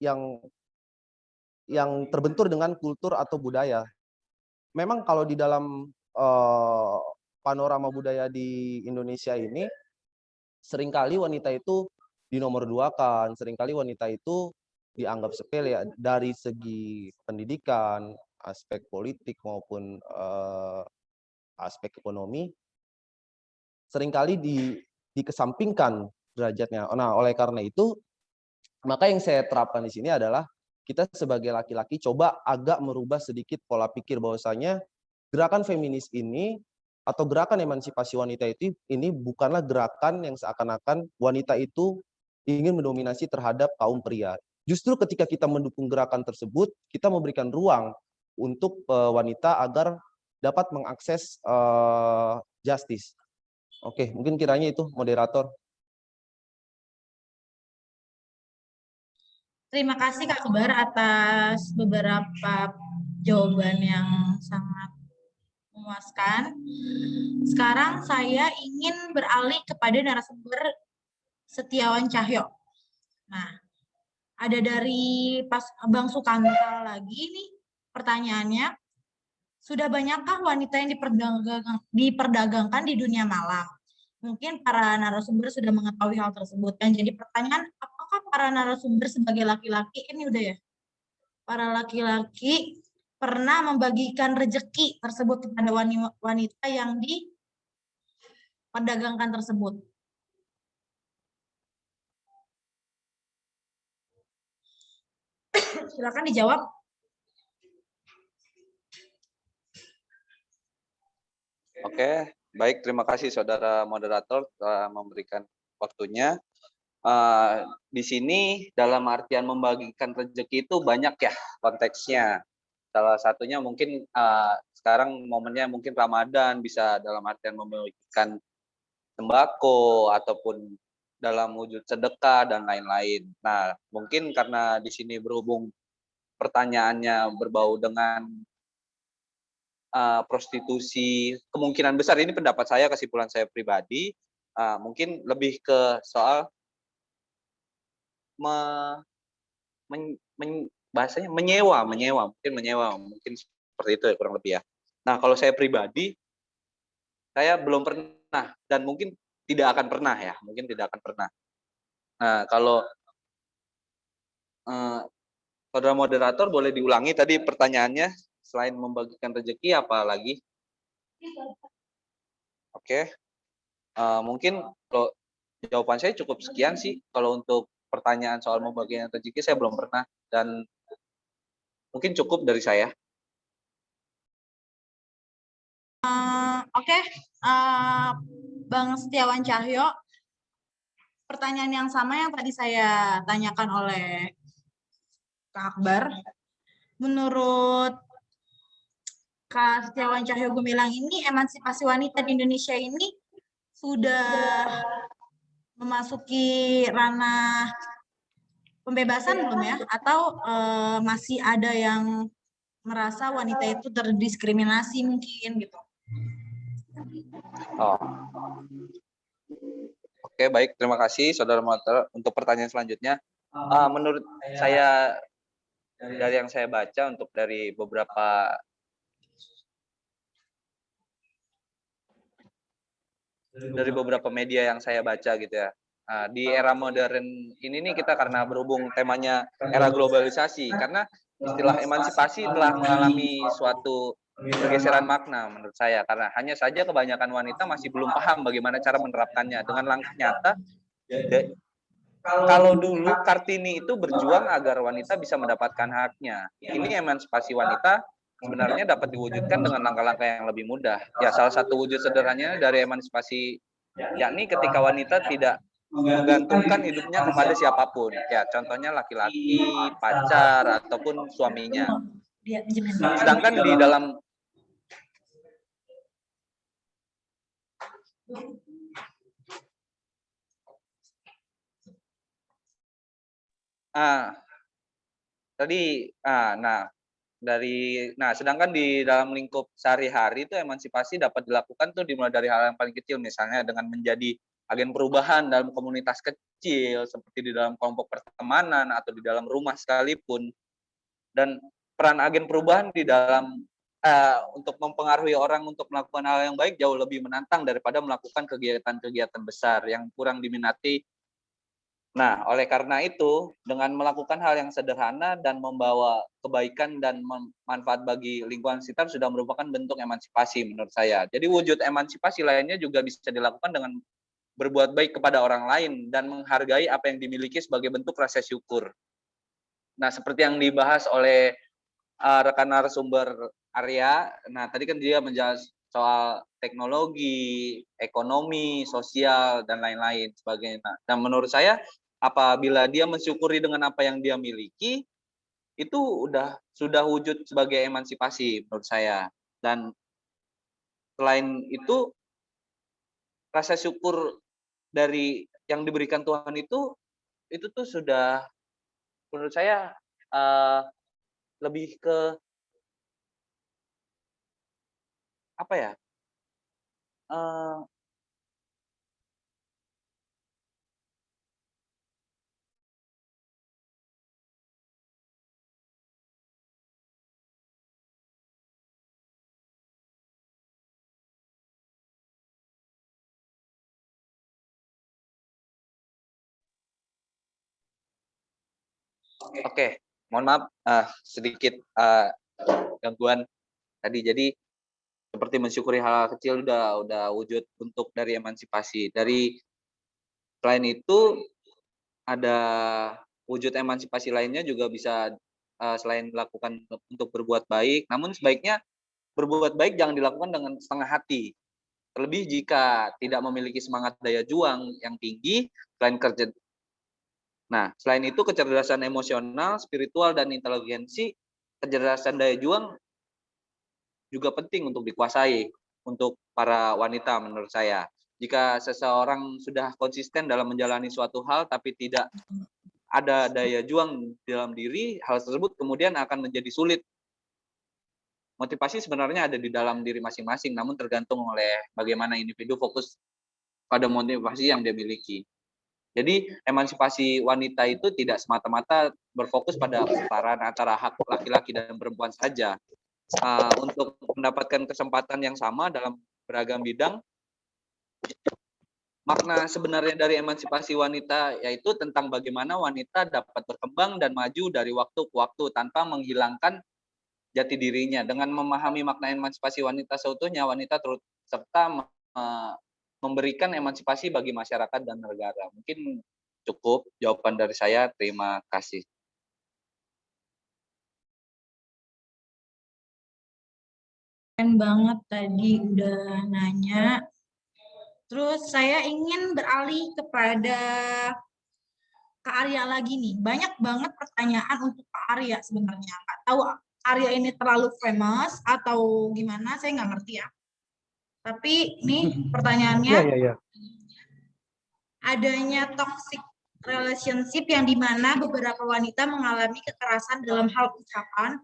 yang terbentur dengan kultur atau budaya. Memang kalau di dalam panorama budaya di Indonesia ini, seringkali wanita itu dinomorduakan, seringkali wanita itu dianggap sepele ya, dari segi pendidikan, aspek politik maupun aspek ekonomi, seringkali dikesampingkan derajatnya. Nah, oleh karena itu, maka yang saya terapkan di sini adalah kita sebagai laki-laki coba agak merubah sedikit pola pikir bahwasanya gerakan feminis ini atau gerakan emansipasi wanita ini bukanlah gerakan yang seakan-akan wanita itu ingin mendominasi terhadap kaum pria. Justru ketika kita mendukung gerakan tersebut, kita memberikan ruang untuk wanita agar dapat mengakses justice. Oke, mungkin kiranya itu moderator. Terima kasih Kak Akbar atas beberapa jawaban yang sangat memuaskan. Sekarang saya ingin beralih kepada narasumber Setiawan Cahyo. Nah, ada dari Bang Sukanta lagi nih pertanyaannya. Sudah banyakkah wanita yang diperdagangkan di dunia malam? Mungkin para narasumber sudah mengetahui hal tersebut. Yang jadi pertanyaan, apakah para narasumber sebagai laki-laki, ini udah ya, para laki-laki pernah membagikan rezeki tersebut kepada wanita yang diperdagangkan tersebut? Silakan dijawab. Oke, baik, terima kasih saudara moderator telah memberikan waktunya. Di sini dalam artian membagikan rezeki itu banyak ya konteksnya. Salah satunya mungkin sekarang momennya mungkin Ramadan, bisa dalam artian membagikan sembako ataupun dalam wujud sedekah dan lain-lain. Nah, mungkin karena di sini berhubung pertanyaannya berbau dengan prostitusi, kemungkinan besar ini pendapat saya, kesimpulan saya pribadi, mungkin lebih ke soal bahasanya menyewa, mungkin seperti itu ya kurang lebih ya. Nah, kalau saya pribadi, saya belum pernah dan mungkin tidak akan pernah ya, mungkin tidak akan pernah. Nah, kalau saudara moderator boleh diulangi tadi pertanyaannya, selain membagikan rezeki apa lagi? Oke. Mungkin kalau jawaban saya cukup sekian sih. Kalau untuk pertanyaan soal pembagian rezeki saya belum pernah, dan mungkin cukup dari saya. Oke, Bang Setiawan Cahyo, pertanyaan yang sama yang tadi saya tanyakan oleh Kak Akbar. Menurut Kak Setiawan Cahyo Gumilang ini, emansipasi wanita di Indonesia ini sudah memasuki ranah pembebasan belum ya? Atau masih ada yang merasa wanita itu terdiskriminasi mungkin gitu? Oh. Oke, baik. Terima kasih, Saudara Moderator. Untuk pertanyaan selanjutnya, menurut saya, dari yang saya baca, untuk dari beberapa media yang saya baca gitu ya, di era modern ini nih kita, karena berhubung temanya era globalisasi, karena istilah emansipasi telah mengalami suatu pergeseran makna menurut saya, karena hanya saja kebanyakan wanita masih belum paham bagaimana cara menerapkannya dengan langkah nyata. Kalau dulu Kartini itu berjuang agar wanita bisa mendapatkan haknya, ini emansipasi wanita sebenarnya dapat diwujudkan dengan langkah-langkah yang lebih mudah. Ya, salah satu wujud sederhananya dari emansipasi yakni ketika wanita tidak menggantungkan hidupnya kepada siapapun. Ya, contohnya laki-laki, pacar, ataupun suaminya. Sedangkan di dalam sedangkan di dalam lingkup sehari-hari itu emansipasi dapat dilakukan tuh dimulai dari hal yang paling kecil, misalnya dengan menjadi agen perubahan dalam komunitas kecil, seperti di dalam kelompok pertemanan atau di dalam rumah sekalipun. Dan peran agen perubahan di dalam untuk mempengaruhi orang untuk melakukan hal yang baik jauh lebih menantang daripada melakukan kegiatan-kegiatan besar yang kurang diminati. Nah, oleh karena itu, dengan melakukan hal yang sederhana dan membawa kebaikan dan manfaat bagi lingkungan sekitar sudah merupakan bentuk emansipasi menurut saya. Jadi wujud emansipasi lainnya juga bisa dilakukan dengan berbuat baik kepada orang lain dan menghargai apa yang dimiliki sebagai bentuk rasa syukur. Nah, seperti yang dibahas oleh rekan narasumber Arya, nah tadi kan dia menjelaskan soal teknologi, ekonomi, sosial, dan lain-lain sebagainya. Dan menurut saya, apabila dia mensyukuri dengan apa yang dia miliki, itu sudah wujud sebagai emansipasi menurut saya. Dan selain itu, rasa syukur dari yang diberikan Tuhan itu tuh sudah menurut saya lebih ke apa ya? Oke, mohon maaf sedikit gangguan tadi. Jadi seperti mensyukuri hal kecil udah wujud bentuk dari emansipasi. Selain itu ada wujud emansipasi lainnya juga bisa selain dilakukan untuk berbuat baik, namun sebaiknya berbuat baik jangan dilakukan dengan setengah hati. Terlebih jika tidak memiliki semangat daya juang yang tinggi, selain itu kecerdasan emosional, spiritual, dan inteligensi, kecerdasan daya juang juga penting untuk dikuasai untuk para wanita menurut saya. Jika seseorang sudah konsisten dalam menjalani suatu hal tapi tidak ada daya juang dalam diri, hal tersebut kemudian akan menjadi sulit. Motivasi sebenarnya ada di dalam diri masing-masing, namun tergantung oleh bagaimana individu fokus pada motivasi yang dia miliki. Jadi emansipasi wanita itu tidak semata-mata berfokus pada kesetaraan antara hak laki-laki dan perempuan saja. Untuk mendapatkan kesempatan yang sama dalam beragam bidang, makna sebenarnya dari emansipasi wanita yaitu tentang bagaimana wanita dapat berkembang dan maju dari waktu ke waktu tanpa menghilangkan jati dirinya. Dengan memahami makna emansipasi wanita seutuhnya, wanita turut serta memberikan emansipasi bagi masyarakat dan negara. Mungkin cukup jawaban dari saya. Terima kasih. Keren banget tadi udah nanya. Terus saya ingin beralih kepada Kak Arya lagi nih. Banyak banget pertanyaan untuk Kak Arya sebenarnya. Nggak tahu Arya ini terlalu famous atau gimana, saya nggak ngerti ya. Tapi nih pertanyaannya, Iya. adanya toxic relationship yang dimana beberapa wanita mengalami kekerasan dalam hal ucapan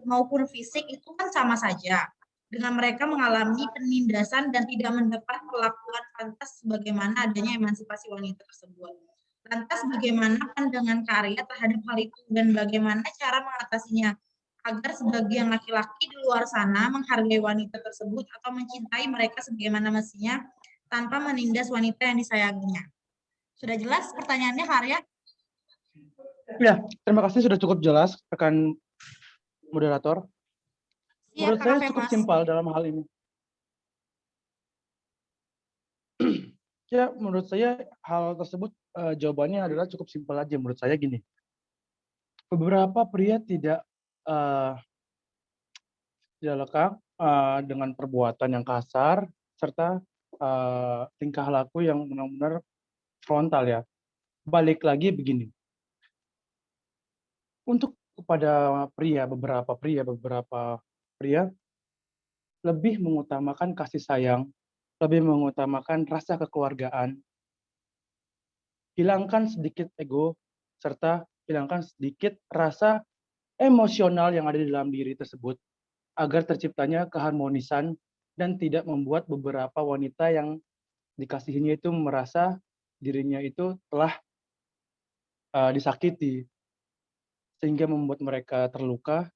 maupun fisik itu kan sama saja dengan mereka mengalami penindasan dan tidak mendapat perlakuan pantas sebagaimana adanya emansipasi wanita tersebut. Lantas bagaimana pandangan Kak Arya terhadap hal itu dan bagaimana cara mengatasinya agar sebagian laki-laki di luar sana menghargai wanita tersebut atau mencintai mereka sebagaimana mestinya tanpa menindas wanita yang disayanginya. Sudah jelas pertanyaannya, Kak Arya? Ya, terima kasih sudah cukup jelas, rekan moderator. Menurut saya cukup simpel dalam hal ini. Ya, menurut saya hal tersebut jawabannya adalah cukup simpel aja. Menurut saya gini, beberapa pria tidak lekang dengan perbuatan yang kasar serta tingkah laku yang benar-benar frontal ya. Balik lagi begini, untuk kepada beberapa pria lebih mengutamakan kasih sayang, lebih mengutamakan rasa kekeluargaan, hilangkan sedikit ego, serta hilangkan sedikit rasa emosional yang ada di dalam diri tersebut, agar terciptanya keharmonisan dan tidak membuat beberapa wanita yang dikasihinya itu merasa dirinya itu telah disakiti, sehingga membuat mereka terluka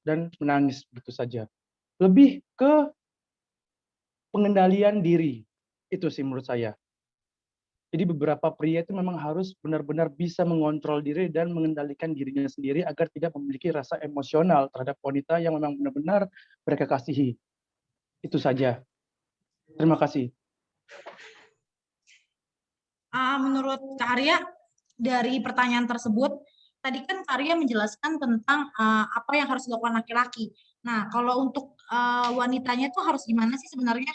dan menangis begitu saja. Lebih ke pengendalian diri, itu sih menurut saya. Jadi beberapa pria itu memang harus benar-benar bisa mengontrol diri dan mengendalikan dirinya sendiri agar tidak memiliki rasa emosional terhadap wanita yang memang benar-benar mereka kasihi. Itu saja. Terima kasih. Menurut Kak Arya, dari pertanyaan tersebut, tadi kan Kak Arya menjelaskan tentang apa yang harus dilakukan laki-laki. Nah, kalau untuk wanitanya itu harus gimana sih sebenarnya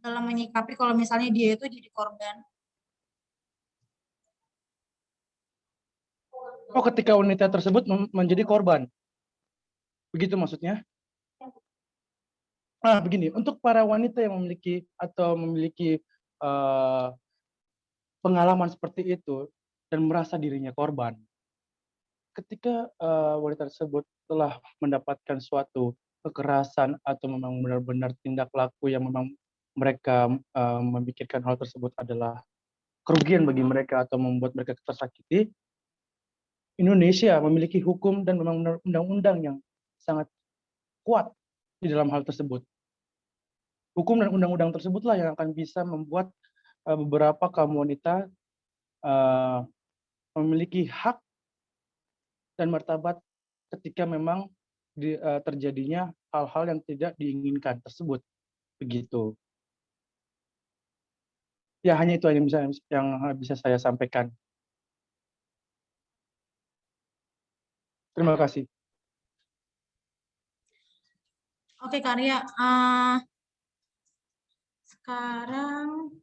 dalam menyikapi kalau misalnya dia itu jadi korban? Oh, ketika wanita tersebut menjadi korban. Begitu maksudnya? Nah, begini, untuk para wanita yang memiliki pengalaman seperti itu dan merasa dirinya korban, ketika wanita tersebut telah mendapatkan suatu kekerasan atau memang benar-benar tindak laku yang memang mereka memikirkan hal tersebut adalah kerugian bagi mereka atau membuat mereka tersakiti, Indonesia memiliki hukum dan memang undang-undang yang sangat kuat di dalam hal tersebut. Hukum dan undang-undang tersebutlah yang akan bisa membuat beberapa kaum wanita memiliki hak dan martabat ketika memang terjadinya hal-hal yang tidak diinginkan tersebut. Begitu. Ya, hanya itu yang bisa saya sampaikan. Terima kasih. Oke, Kak Arya. Sekarang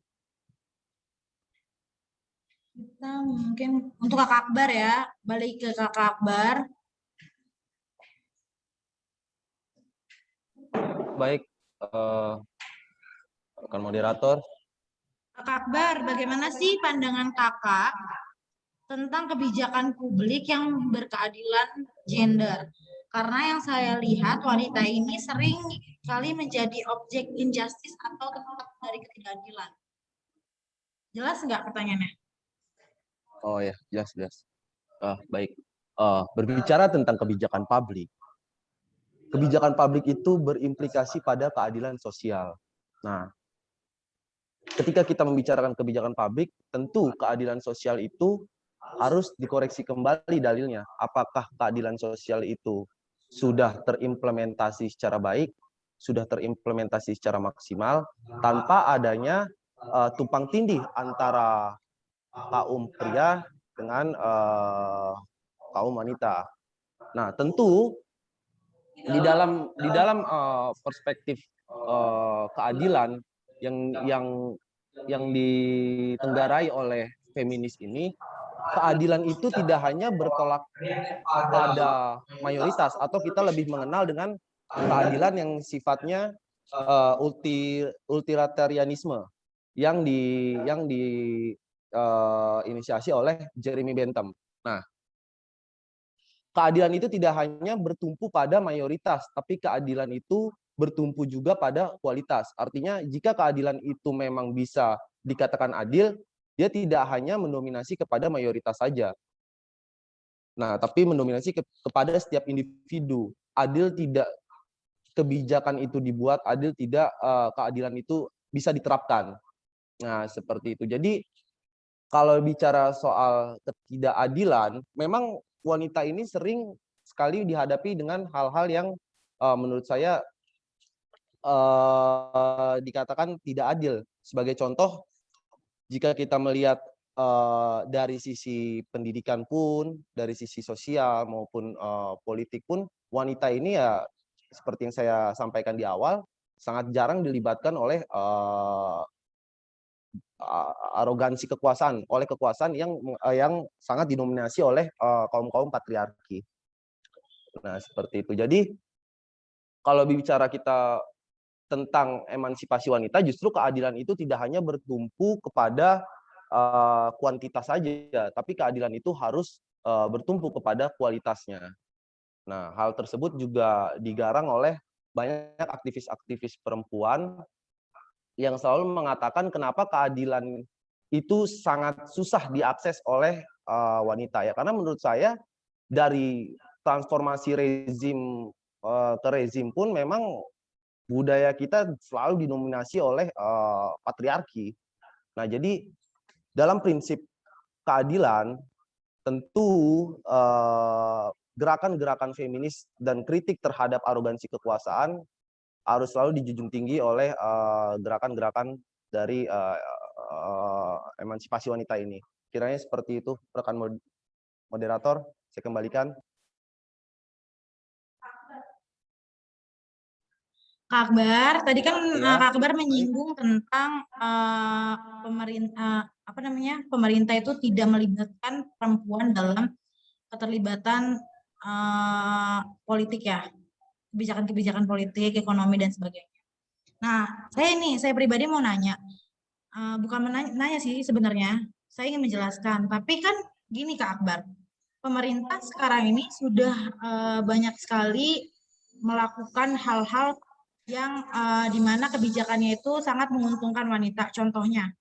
kita mungkin untuk Kakak Akbar ya, balik ke Kakak Akbar. Baik, rekan moderator. Kakak Akbar, bagaimana sih pandangan Kakak tentang kebijakan publik yang berkeadilan gender? Karena yang saya lihat wanita ini sering kali menjadi objek injustice atau tempat dari ketidakadilan. Jelas nggak pertanyaannya? Oh ya, jelas. Baik. Berbicara tentang kebijakan publik itu berimplikasi pada keadilan sosial. Nah, ketika kita membicarakan kebijakan publik, tentu keadilan sosial itu harus dikoreksi kembali dalilnya. Apakah keadilan sosial itu sudah terimplementasi secara baik, sudah terimplementasi secara maksimal, tanpa adanya tumpang tindih antara kaum pria dengan kaum wanita. Nah, tentu di dalam perspektif keadilan yang ditenggarai oleh feminis ini, keadilan itu tidak hanya bertolak pada mayoritas, atau kita lebih mengenal dengan keadilan yang sifatnya utilitarianisme yang inisiasi oleh Jeremy Bentham. Nah, keadilan itu tidak hanya bertumpu pada mayoritas, tapi keadilan itu bertumpu juga pada kualitas. Artinya jika keadilan itu memang bisa dikatakan adil, dia tidak hanya mendominasi kepada mayoritas saja. Nah, tapi mendominasi kepada setiap individu. Adil tidak kebijakan itu dibuat, adil tidak keadilan itu bisa diterapkan. Nah, seperti itu. Jadi kalau bicara soal ketidakadilan, memang wanita ini sering sekali dihadapi dengan hal-hal yang menurut saya dikatakan tidak adil. Sebagai contoh, jika kita melihat dari sisi pendidikan pun, dari sisi sosial maupun politik pun, wanita ini ya seperti yang saya sampaikan di awal, sangat jarang dilibatkan oleh arogansi kekuasaan, oleh kekuasaan yang sangat didominasi oleh kaum-kaum patriarki. Nah, seperti itu. Jadi kalau bicara kita tentang emansipasi wanita, justru keadilan itu tidak hanya bertumpu kepada kuantitas saja, tapi keadilan itu harus bertumpu kepada kualitasnya. Nah, hal tersebut juga digarang oleh banyak aktivis-aktivis perempuan yang selalu mengatakan kenapa keadilan itu sangat susah diakses oleh wanita, ya. Karena menurut saya dari transformasi rezim ke rezim pun memang budaya kita selalu didominasi oleh patriarki. Nah, jadi dalam prinsip keadilan, tentu gerakan-gerakan feminis dan kritik terhadap arogansi kekuasaan harus selalu dijunjung tinggi oleh gerakan-gerakan dari emansipasi wanita ini. Kiranya seperti itu, rekan moderator. Saya kembalikan. Kak Akbar, tadi kan Ya, Kak Akbar menyinggung tentang pemerintah itu tidak melibatkan perempuan dalam keterlibatan politik, ya, kebijakan-kebijakan politik, ekonomi dan sebagainya. Nah, saya pribadi mau nanya, bukan nanya sih sebenarnya, saya ingin menjelaskan. Tapi kan gini Kak Akbar, pemerintah sekarang ini sudah banyak sekali melakukan hal-hal yang di mana kebijakannya itu sangat menguntungkan wanita. Contohnya,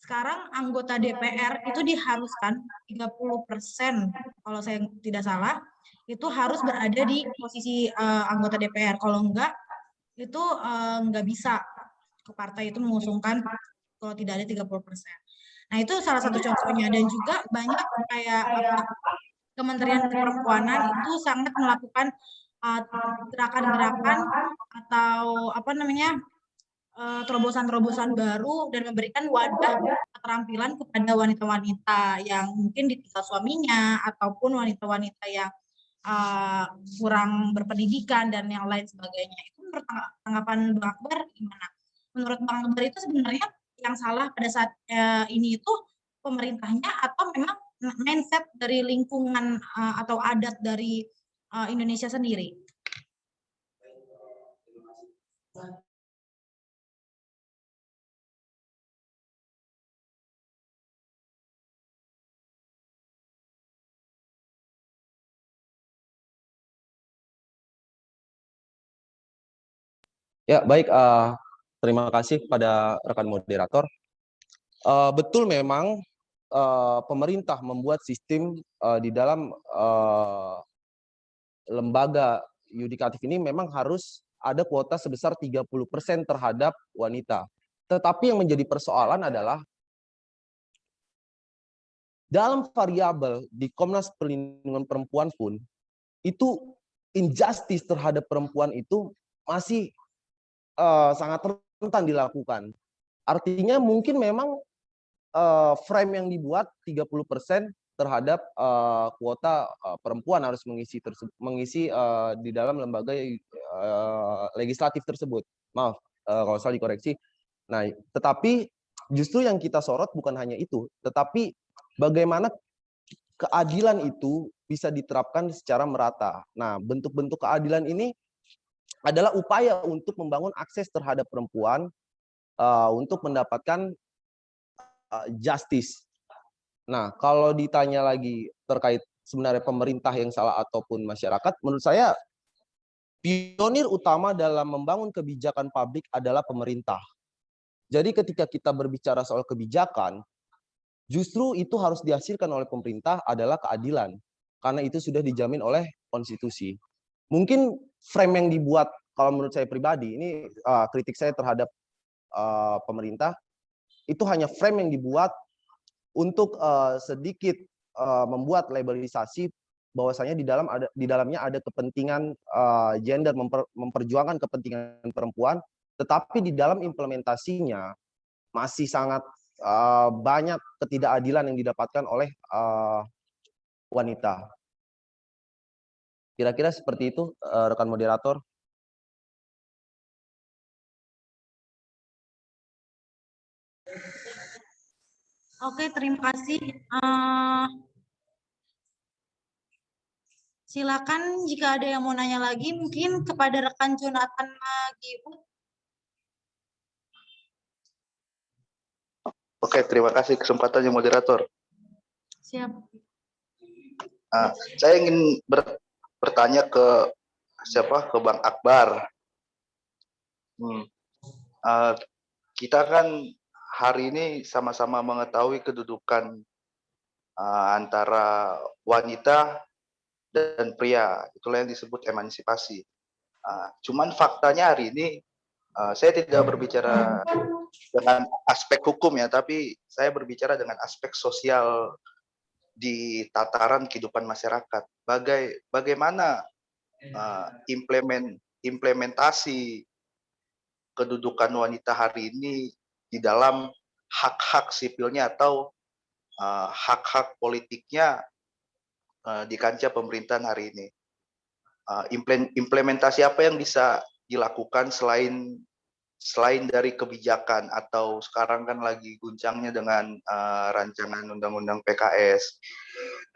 sekarang anggota DPR itu diharuskan 30%, kalau saya tidak salah, itu harus berada di posisi anggota DPR. Kalau enggak, itu enggak bisa ke partai itu mengusungkan kalau tidak ada 30%. Nah, itu salah satu contohnya. Dan juga banyak kayak Kementerian Perempuanan itu sangat melakukan gerakan-gerakan atau terobosan-terobosan baru dan memberikan wadah keterampilan kepada wanita-wanita yang mungkin ditinggal suaminya ataupun wanita-wanita yang kurang berpendidikan dan yang lain sebagainya. Itu menurut tanggapan Bang Akbar gimana? Menurut Bang Akbar itu sebenarnya yang salah pada saat ini itu pemerintahnya atau memang mindset dari lingkungan atau adat dari Indonesia sendiri? ya baik. Terima kasih pada rekan moderator. Betul memang pemerintah membuat sistem di dalam lembaga yudikatif ini memang harus ada kuota sebesar 30% terhadap wanita. Tetapi yang menjadi persoalan adalah dalam variabel di Komnas Perlindungan Perempuan pun, itu injustice terhadap perempuan itu masih sangat rentan dilakukan. Artinya mungkin memang frame yang dibuat 30% terhadap kuota perempuan harus mengisi di dalam lembaga legislatif tersebut. Maaf kalau salah dikoreksi. Nah, tetapi justru yang kita sorot bukan hanya itu, tetapi bagaimana keadilan itu bisa diterapkan secara merata. Nah, bentuk-bentuk keadilan ini adalah upaya untuk membangun akses terhadap perempuan untuk mendapatkan justice. Nah, kalau ditanya lagi terkait sebenarnya pemerintah yang salah ataupun masyarakat, menurut saya pionir utama dalam membangun kebijakan publik adalah pemerintah. Jadi ketika kita berbicara soal kebijakan, justru itu harus dihasilkan oleh pemerintah adalah keadilan. Karena itu sudah dijamin oleh konstitusi. Mungkin frame yang dibuat, kalau menurut saya pribadi, ini kritik saya terhadap pemerintah, itu hanya frame yang dibuat untuk sedikit membuat labelisasi bahwasanya di dalamnya ada kepentingan gender, memperjuangkan kepentingan perempuan, tetapi di dalam implementasinya masih sangat banyak ketidakadilan yang didapatkan oleh wanita. Kira-kira seperti itu, rekan moderator. Oke, terima kasih. Silakan jika ada yang mau nanya lagi, mungkin kepada rekan Jonathan Magiu. Oke, terima kasih kesempatannya moderator. Siap. Saya ingin bertanya ke ke Bang Akbar. Kita kan hari ini sama-sama mengetahui kedudukan antara wanita dan pria, itulah yang disebut emansipasi. Cuman faktanya hari ini saya tidak berbicara dengan aspek hukum ya, tapi saya berbicara dengan aspek sosial di tataran kehidupan masyarakat. Bagaimana implementasi kedudukan wanita hari ini di dalam hak-hak sipilnya atau hak-hak politiknya di kancah pemerintahan hari ini. Implementasi apa yang bisa dilakukan selain dari kebijakan, atau sekarang kan lagi guncangnya dengan rancangan undang-undang PKS.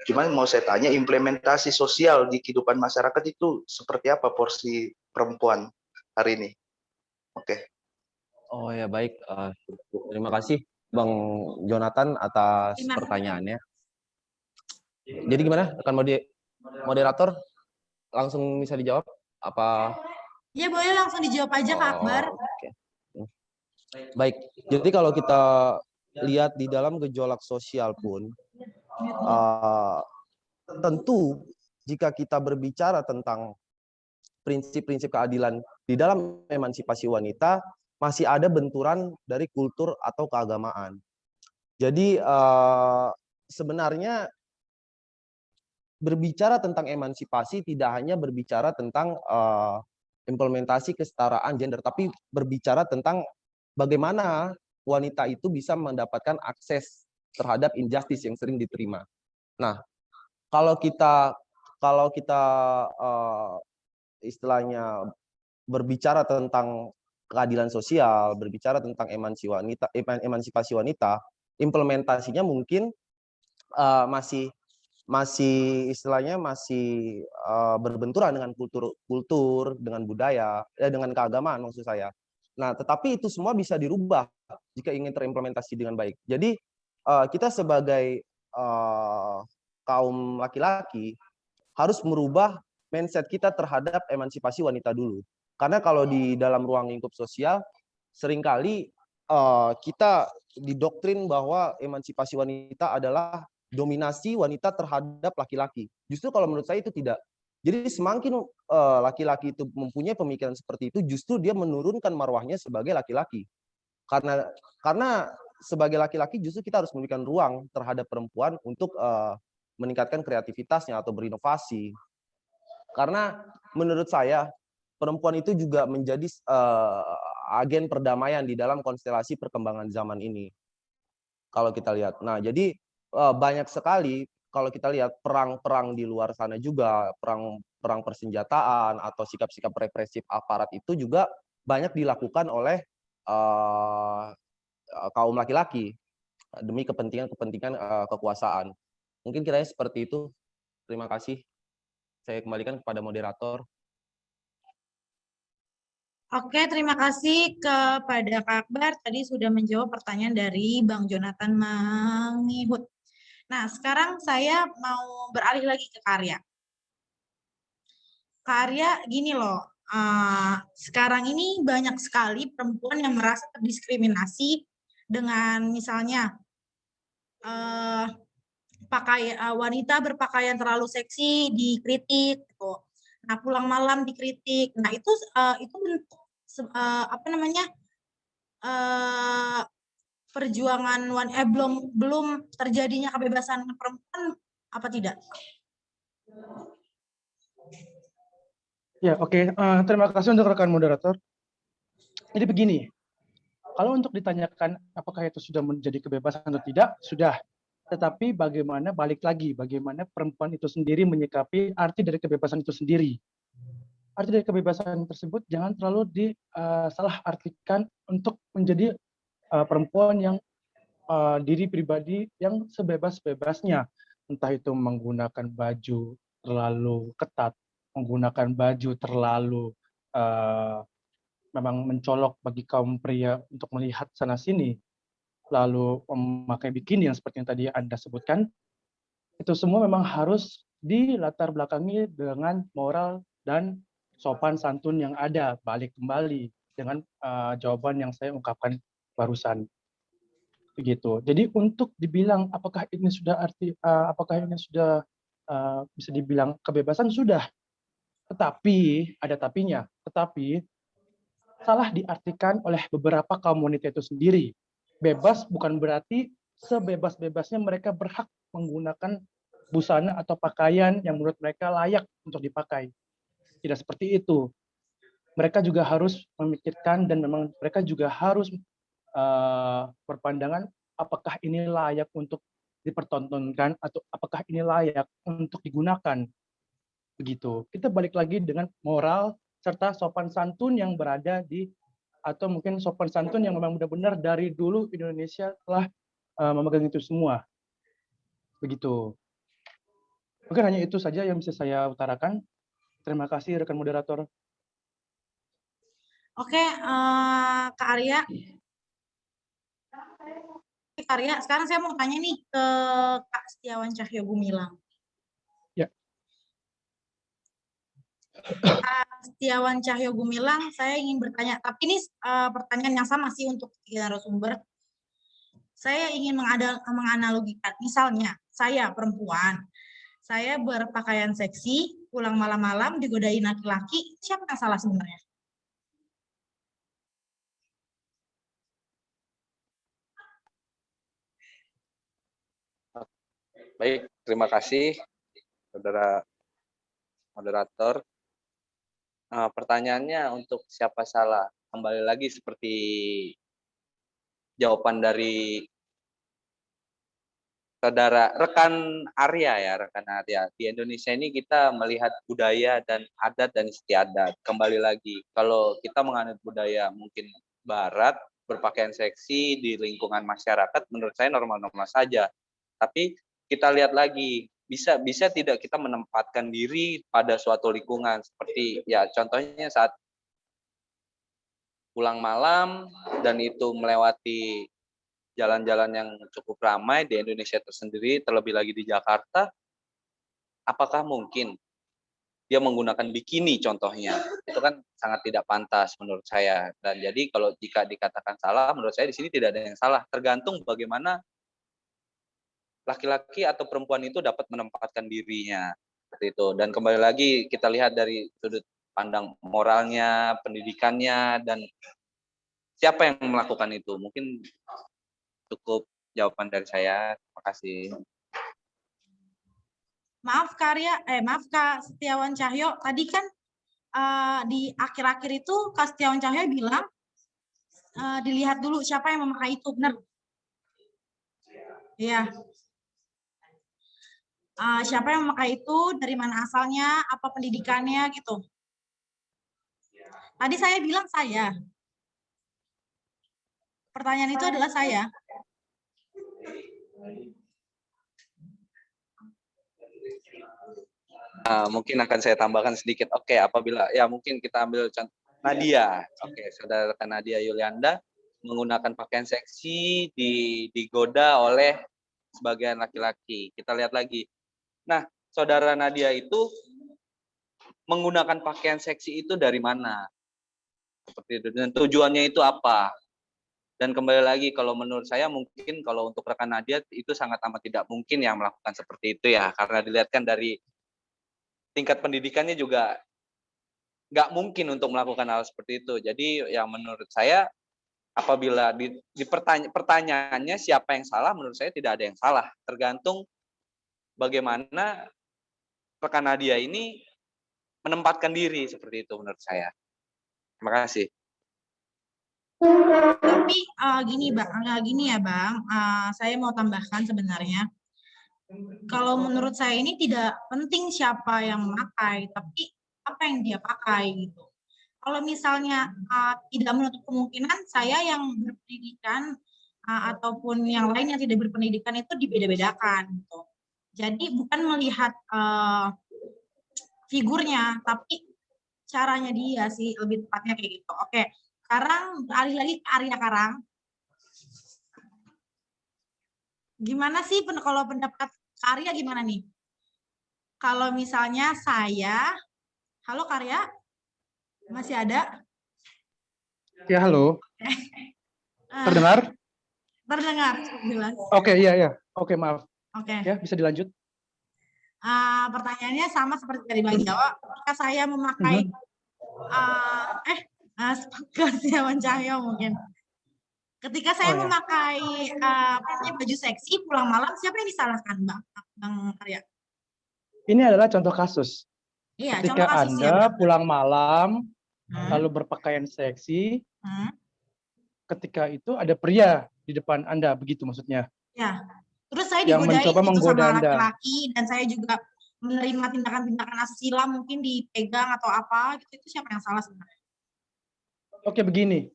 Cuman mau saya tanya, implementasi sosial di kehidupan masyarakat itu seperti apa porsi perempuan hari ini? Oke. Oh ya, baik. Terima kasih Bang Jonathan atas pertanyaannya. Jadi gimana, rekan moderator? Langsung bisa dijawab? Apa? Ya, boleh langsung dijawab aja, Kak Akbar. Okay. Baik, jadi kalau kita lihat di dalam gejolak sosial pun, tentu jika kita berbicara tentang prinsip-prinsip keadilan di dalam emansipasi wanita, masih ada benturan dari kultur atau keagamaan. Jadi sebenarnya berbicara tentang emansipasi tidak hanya berbicara tentang implementasi kesetaraan gender, tapi berbicara tentang bagaimana wanita itu bisa mendapatkan akses terhadap injustice yang sering diterima. Nah, kalau kita istilahnya berbicara tentang keadilan sosial, berbicara tentang emansipasi wanita, implementasinya mungkin masih istilahnya masih berbenturan dengan kultur, dengan budaya, dengan keagamaan maksud saya. Nah, tetapi itu semua bisa dirubah jika ingin terimplementasi dengan baik. Jadi kita sebagai kaum laki-laki harus merubah mindset kita terhadap emansipasi wanita dulu. Karena kalau di dalam ruang lingkup sosial seringkali kita didoktrin bahwa emansipasi wanita adalah dominasi wanita terhadap laki-laki. Justru kalau menurut saya itu tidak. Jadi semakin laki-laki itu mempunyai pemikiran seperti itu, justru dia menurunkan marwahnya sebagai laki-laki. Karena sebagai laki-laki justru kita harus memberikan ruang terhadap perempuan untuk meningkatkan kreativitasnya atau berinovasi. Karena menurut saya perempuan itu juga menjadi agen perdamaian di dalam konstelasi perkembangan zaman ini. Kalau kita lihat. Nah, jadi banyak sekali kalau kita lihat perang-perang di luar sana juga, perang persenjataan atau sikap-sikap represif aparat itu juga banyak dilakukan oleh kaum laki-laki demi kepentingan kekuasaan. Mungkin kiranya seperti itu. Terima kasih. Saya kembalikan kepada moderator. Oke, terima kasih kepada Kak Akbar. Tadi sudah menjawab pertanyaan dari Bang Jonathan Mangihut. Nah, sekarang saya mau beralih lagi ke Karya. Karya gini loh, sekarang ini banyak sekali perempuan yang merasa terdiskriminasi dengan misalnya wanita berpakaian terlalu seksi dikritik gitu. Nah, pulang malam dikritik. Nah, itu bentuk apa namanya? Perjuangan belum terjadinya kebebasan perempuan apa tidak? Ya, oke. Terima kasih untuk rekan moderator. Jadi begini, kalau untuk ditanyakan apakah itu sudah menjadi kebebasan atau tidak, sudah. Tetapi bagaimana bagaimana perempuan itu sendiri menyikapi arti dari kebebasan itu sendiri. Arti dari kebebasan tersebut jangan terlalu disalah artikan untuk menjadi perempuan yang diri pribadi yang sebebas-bebasnya. Entah itu menggunakan baju terlalu ketat, menggunakan baju terlalu memang mencolok bagi kaum pria untuk melihat sana-sini, lalu memakai bikini yang seperti yang tadi Anda sebutkan, itu semua memang harus dilatar belakangi dengan moral dan sopan santun yang ada, balik kembali dengan jawaban yang saya ungkapkan barusan. Begitu. Jadi untuk dibilang apakah ini sudah bisa dibilang kebebasan, sudah. Tetapi ada tapinya. Tetapi salah diartikan oleh beberapa kaum wanita itu sendiri. Bebas bukan berarti sebebas-bebasnya mereka berhak menggunakan busana atau pakaian yang menurut mereka layak untuk dipakai. Tidak seperti itu. Mereka juga harus memikirkan dan memang mereka juga harus berpandangan apakah ini layak untuk dipertontonkan atau apakah ini layak untuk digunakan. Begitu. Kita balik lagi dengan moral serta sopan santun yang berada di, atau mungkin sopan santun yang memang benar-benar dari dulu Indonesia telah memegang itu semua. Begitu. Mungkin hanya itu saja yang bisa saya utarakan. Terima kasih rekan moderator. Oke, Kak Arya. Sekarang saya mau tanya nih ke Kak Setiawan Cahyo Gumilang. Ya. Kak Setiawan Cahyo Gumilang, saya ingin bertanya, tapi ini pertanyaan yang sama sih untuk tiga narasumber. Saya ingin menganalogikan, misalnya saya perempuan, saya berpakaian seksi, pulang malam-malam digodain laki-laki, siapa yang salah sebenarnya? Baik, terima kasih, saudara moderator. Pertanyaannya untuk siapa salah? Kembali lagi seperti jawaban dari saudara rekan Arya. Di Indonesia ini kita melihat budaya dan adat dan istiadat. Kembali lagi, kalau kita menganut budaya mungkin Barat, berpakaian seksi di lingkungan masyarakat, menurut saya normal-normal saja. Tapi kita lihat lagi, bisa tidak kita menempatkan diri pada suatu lingkungan seperti ya contohnya saat pulang malam dan itu melewati jalan-jalan yang cukup ramai di Indonesia tersendiri, terlebih lagi di Jakarta, apakah mungkin dia menggunakan bikini contohnya? Itu kan sangat tidak pantas menurut saya. Dan jadi kalau jika dikatakan salah, menurut saya di sini tidak ada yang salah, tergantung bagaimana laki-laki atau perempuan itu dapat menempatkan dirinya seperti itu. Dan kembali lagi kita lihat dari sudut pandang moralnya, pendidikannya, dan siapa yang melakukan itu. Mungkin cukup jawaban dari saya. Terima kasih. Maaf Kak Setiawan Cahyo, tadi kan di akhir-akhir itu Kak Setiawan Cahyo bilang dilihat dulu siapa yang memakai itu, benar? Iya. Siapa yang memakai itu, dari mana asalnya, apa pendidikannya gitu. Tadi saya bilang saya. Pertanyaan itu adalah saya. Mungkin akan saya tambahkan sedikit. Oke, apabila ya mungkin kita ambil contoh Nadia. Oke, saudara Nadia Yulianda menggunakan pakaian seksi digoda oleh sebagian laki-laki. Kita lihat lagi. Nah, saudara Nadia itu menggunakan pakaian seksi itu dari mana? Seperti itu. Dan tujuannya itu apa? Dan kembali lagi, kalau menurut saya mungkin kalau untuk rekan Nadia itu sangat amat tidak mungkin yang melakukan seperti itu ya, karena dilihatkan dari tingkat pendidikannya juga nggak mungkin untuk melakukan hal seperti itu. Jadi yang menurut saya apabila pertanyaannya siapa yang salah, menurut saya tidak ada yang salah. Tergantung bagaimana rekan Nadia ini menempatkan diri seperti itu menurut saya. Terima kasih. Tapi gini ya Bang, saya mau tambahkan sebenarnya. Kalau menurut saya ini tidak penting siapa yang memakai, tapi apa yang dia pakai gitu. Kalau misalnya tidak menutup kemungkinan saya yang berpendidikan ataupun yang lain yang tidak berpendidikan itu dibeda-bedakan gitu. Jadi bukan melihat figurnya, tapi caranya dia sih lebih tepatnya kayak gitu. Oke, sekarang beralih lagi ke Arya Karang. Gimana sih kalau pendapat Karya gimana nih? Kalau misalnya saya, halo Karya, masih ada? Ya, halo. Terdengar? Terdengar, jelas. Oke, iya. Oke, maaf. Oke. Ya, bisa dilanjut. Pertanyaannya sama seperti tadi Bang Jawa. Ketika saya memakai Mas Cahyo mungkin. Ketika saya memakai baju seksi pulang malam, siapa yang disalahkan, Bang Arya? Ini adalah contoh kasus. Iya, Ketika contoh kasus Anda ya, pulang malam, lalu berpakaian seksi, ketika itu ada pria di depan Anda, begitu maksudnya? Ya. Terus saya yang digodain mencoba gitu menggoda sama Anda. laki-laki, dan saya juga menerima tindakan-tindakan asusila, mungkin dipegang atau apa, gitu. Itu siapa yang salah sebenarnya? Oke, begini.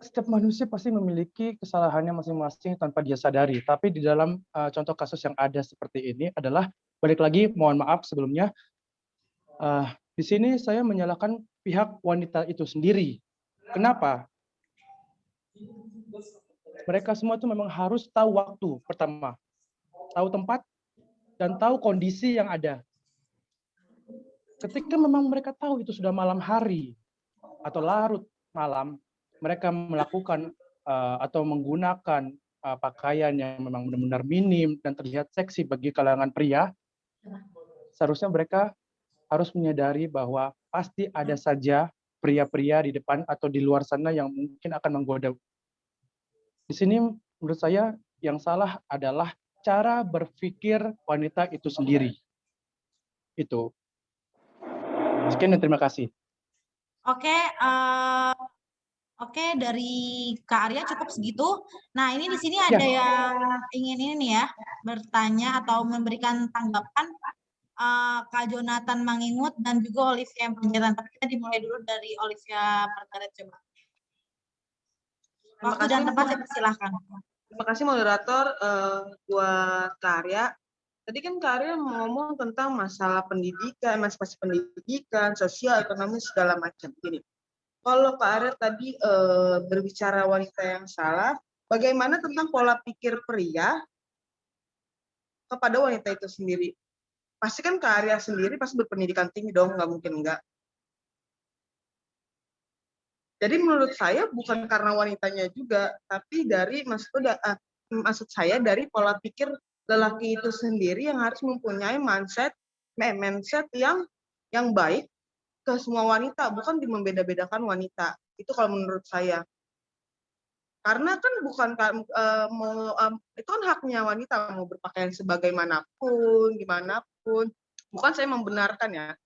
Setiap manusia pasti memiliki kesalahannya masing-masing tanpa dia sadari. Tapi di dalam contoh kasus yang ada seperti ini adalah, balik lagi, mohon maaf sebelumnya, di sini saya menyalahkan pihak wanita itu sendiri. Kenapa? Mereka semua itu memang harus tahu waktu pertama, tahu tempat, dan tahu kondisi yang ada. Ketika memang mereka tahu itu sudah malam hari atau larut malam, mereka melakukan atau menggunakan pakaian yang memang benar-benar minim dan terlihat seksi bagi kalangan pria, seharusnya mereka harus menyadari bahwa pasti ada saja pria-pria di depan atau di luar sana yang mungkin akan menggoda. Di sini menurut saya yang salah adalah cara berpikir wanita itu sendiri. Itu. Sekian dan terima kasih. Oke, dari Kak Arya cukup segitu. Nah, ini di sini ada yang ingin ini nih ya, bertanya atau memberikan tanggapan, Kak Jonathan Mangingut dan juga Olivia Panjaitan. Tapi kita dimulai dulu dari Olivia Margaret, coba. Waktu dan tempat saya persilahkan. Terima kasih moderator buat Kak Arya. Tadi kan Kak Arya ngomong tentang masalah pendidikan, emansipasi pendidikan, sosial, ekonomi, segala macam. Gini, kalau Kak Arya tadi berbicara wanita yang salah, bagaimana tentang pola pikir pria kepada wanita itu sendiri? Pasti kan Kak Arya sendiri pasti berpendidikan tinggi dong, nggak mungkin enggak. Jadi menurut saya bukan karena wanitanya juga, tapi dari maksud saya dari pola pikir lelaki itu sendiri yang harus mempunyai mindset yang baik ke semua wanita, bukan membeda-bedakan wanita. Itu kalau menurut saya. Karena kan bukan itu kan haknya wanita mau berpakaian sebagaimanapun, gimana pun. Bukan saya membenarkan ya.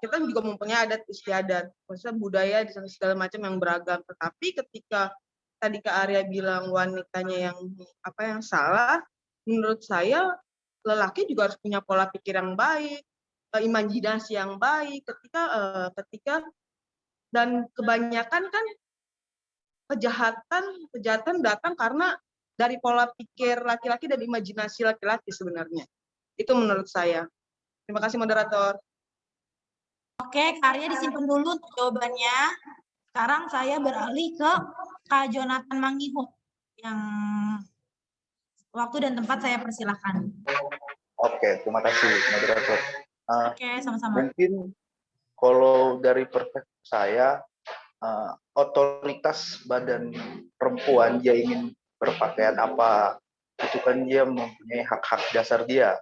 kita juga mempunyai adat istiadat, maksudnya budaya di sana segala macam yang beragam. Tetapi ketika tadi Kak Arya bilang wanitanya yang salah, menurut saya lelaki juga harus punya pola pikir yang baik, imajinasi yang baik. Ketika dan kebanyakan kan kejahatan datang karena dari pola pikir laki-laki dan imajinasi laki-laki sebenarnya. Itu menurut saya. Terima kasih moderator. Oke, Karya disimpan dulu untuk jawabannya. Sekarang saya beralih ke Kak Jonathan Manggihut yang waktu dan tempat saya persilahkan. Oke, terima kasih moderator. Oke, sama-sama. Mungkin kalau dari perspektif saya, otoritas badan perempuan, dia ingin berpakaian apa, itu kan dia mempunyai hak-hak dasar dia.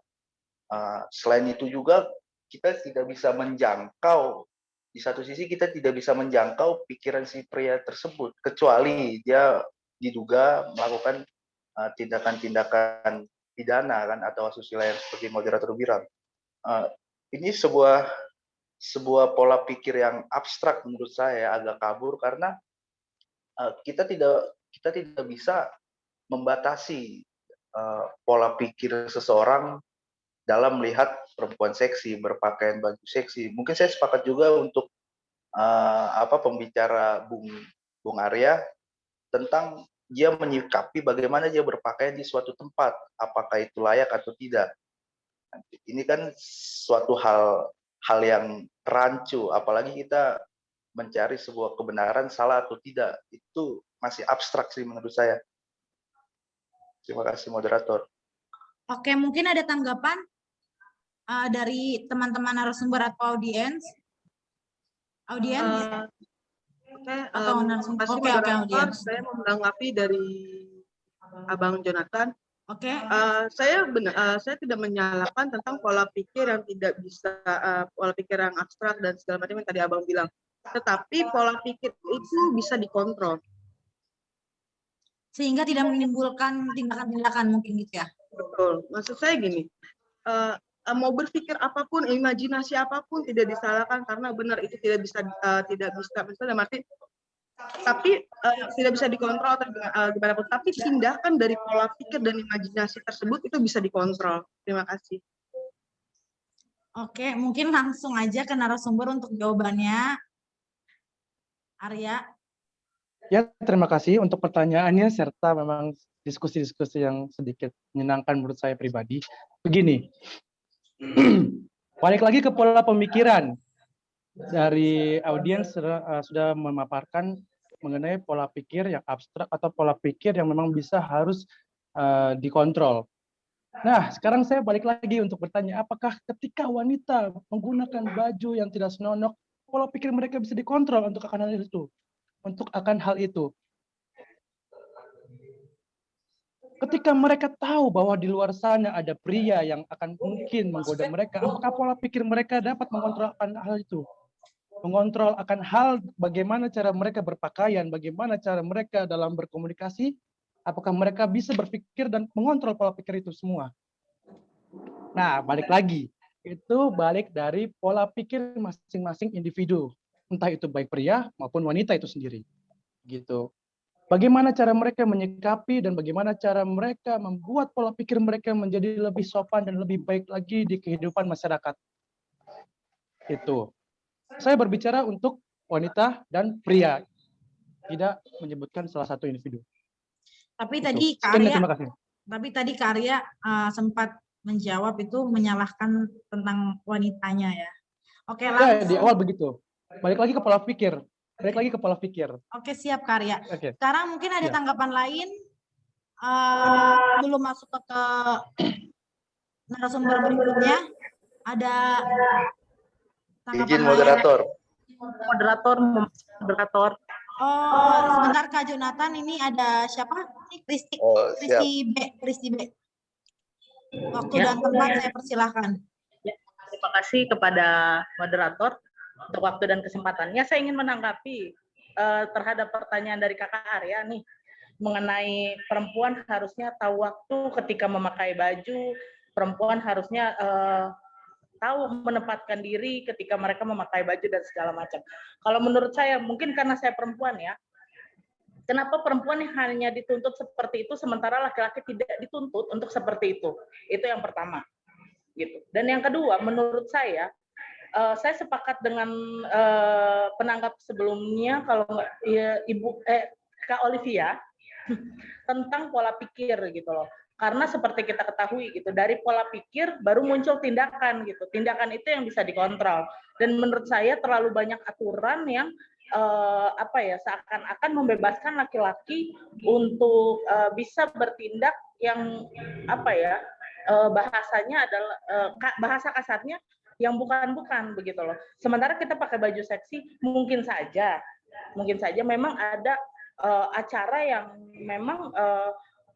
Selain itu juga kita tidak bisa menjangkau, di satu sisi kita tidak bisa menjangkau pikiran si pria tersebut, kecuali dia diduga melakukan tindakan-tindakan pidana kan, atau asusila yang seperti moderator bilang. Ini sebuah pola pikir yang abstrak menurut saya, agak kabur, karena kita tidak bisa membatasi pola pikir seseorang dalam melihat perempuan seksi, berpakaian baju seksi. Mungkin saya sepakat juga untuk pembicara Bung Arya tentang dia menyikapi bagaimana dia berpakaian di suatu tempat, apakah itu layak atau tidak. Ini kan suatu hal yang rancu, apalagi kita mencari sebuah kebenaran salah atau tidak, itu masih abstrak sih menurut saya. Terima kasih moderator. Oke, mungkin ada tanggapan dari teman-teman narasumber atau audiens? Audiens? Atau narasumber? Oke, audiens. Saya mau menanggapi dari Abang Jonathan. Oke. Saya tidak menyalahkan tentang pola pikir yang tidak bisa, pola pikir yang abstrak dan segala macam yang tadi Abang bilang. Tetapi pola pikir itu bisa dikontrol. Sehingga tidak menimbulkan tindakan-tindakan mungkin gitu ya? Betul. Maksud saya gini, mau berpikir apapun, imajinasi apapun tidak disalahkan karena benar itu tidak bisa misalnya mati, tapi tidak bisa dikontrol atau gimana pun. Tapi tindakan dari pola pikir dan imajinasi tersebut itu bisa dikontrol. Terima kasih. Oke, mungkin langsung aja ke narasumber untuk jawabannya. Arya. Ya, terima kasih untuk pertanyaannya serta memang diskusi-diskusi yang sedikit menyenangkan menurut saya pribadi. Begini, balik lagi ke pola pemikiran dari audiens sudah memaparkan mengenai pola pikir yang abstrak atau pola pikir yang memang harus dikontrol. Nah, sekarang saya balik lagi untuk bertanya, apakah ketika wanita menggunakan baju yang tidak senonoh, pola pikir mereka bisa dikontrol untuk akan hal itu? Ketika mereka tahu bahwa di luar sana ada pria yang akan mungkin menggoda mereka, apakah pola pikir mereka dapat mengontrol akan hal itu? Mengontrol akan hal bagaimana cara mereka berpakaian, bagaimana cara mereka dalam berkomunikasi, apakah mereka bisa berpikir dan mengontrol pola pikir itu semua? Nah, balik lagi. Itu balik dari pola pikir masing-masing individu. Entah itu baik pria maupun wanita itu sendiri. Gitu. Bagaimana cara mereka menyikapi dan bagaimana cara mereka membuat pola pikir mereka menjadi lebih sopan dan lebih baik lagi di kehidupan masyarakat. Itu. Saya berbicara untuk wanita dan pria. Tidak menyebutkan salah satu individu. Tapi itu. Tadi terima kasih. Tapi tadi Karya sempat menjawab itu menyalahkan tentang wanitanya ya. Oke, langsung. Di awal begitu. Balik lagi ke pola pikir. Oke, siap Karya. Oke. Sekarang mungkin ada tanggapan lain belum masuk ke narasumber berikutnya. Ada tanggapan izin moderator. Moderator. Oh, sebentar Kak Jonathan, ini ada siapa? Ini Kristi B. Waktu dan tempat saya persilahkan. Ya, terima kasih kepada moderator untuk waktu dan kesempatannya. Saya ingin menanggapi terhadap pertanyaan dari Kakak Arya nih mengenai perempuan harusnya tahu waktu ketika memakai baju, perempuan harusnya tahu menempatkan diri ketika mereka memakai baju dan segala macam. Kalau menurut saya, mungkin karena saya perempuan ya, kenapa perempuan hanya dituntut seperti itu sementara laki-laki tidak dituntut untuk seperti itu? Itu yang pertama. Gitu. Dan yang kedua, menurut saya sepakat dengan penanggap sebelumnya kalau ya, Kak Olivia tentang pola pikir gitu loh. Karena seperti kita ketahui gitu, dari pola pikir baru muncul tindakan gitu. Tindakan itu yang bisa dikontrol. Dan menurut saya terlalu banyak aturan yang seakan-akan membebaskan laki-laki untuk bisa bertindak yang bahasanya adalah bahasa kasarnya yang bukan-bukan begitu loh. Sementara kita pakai baju seksi, mungkin saja memang ada acara yang memang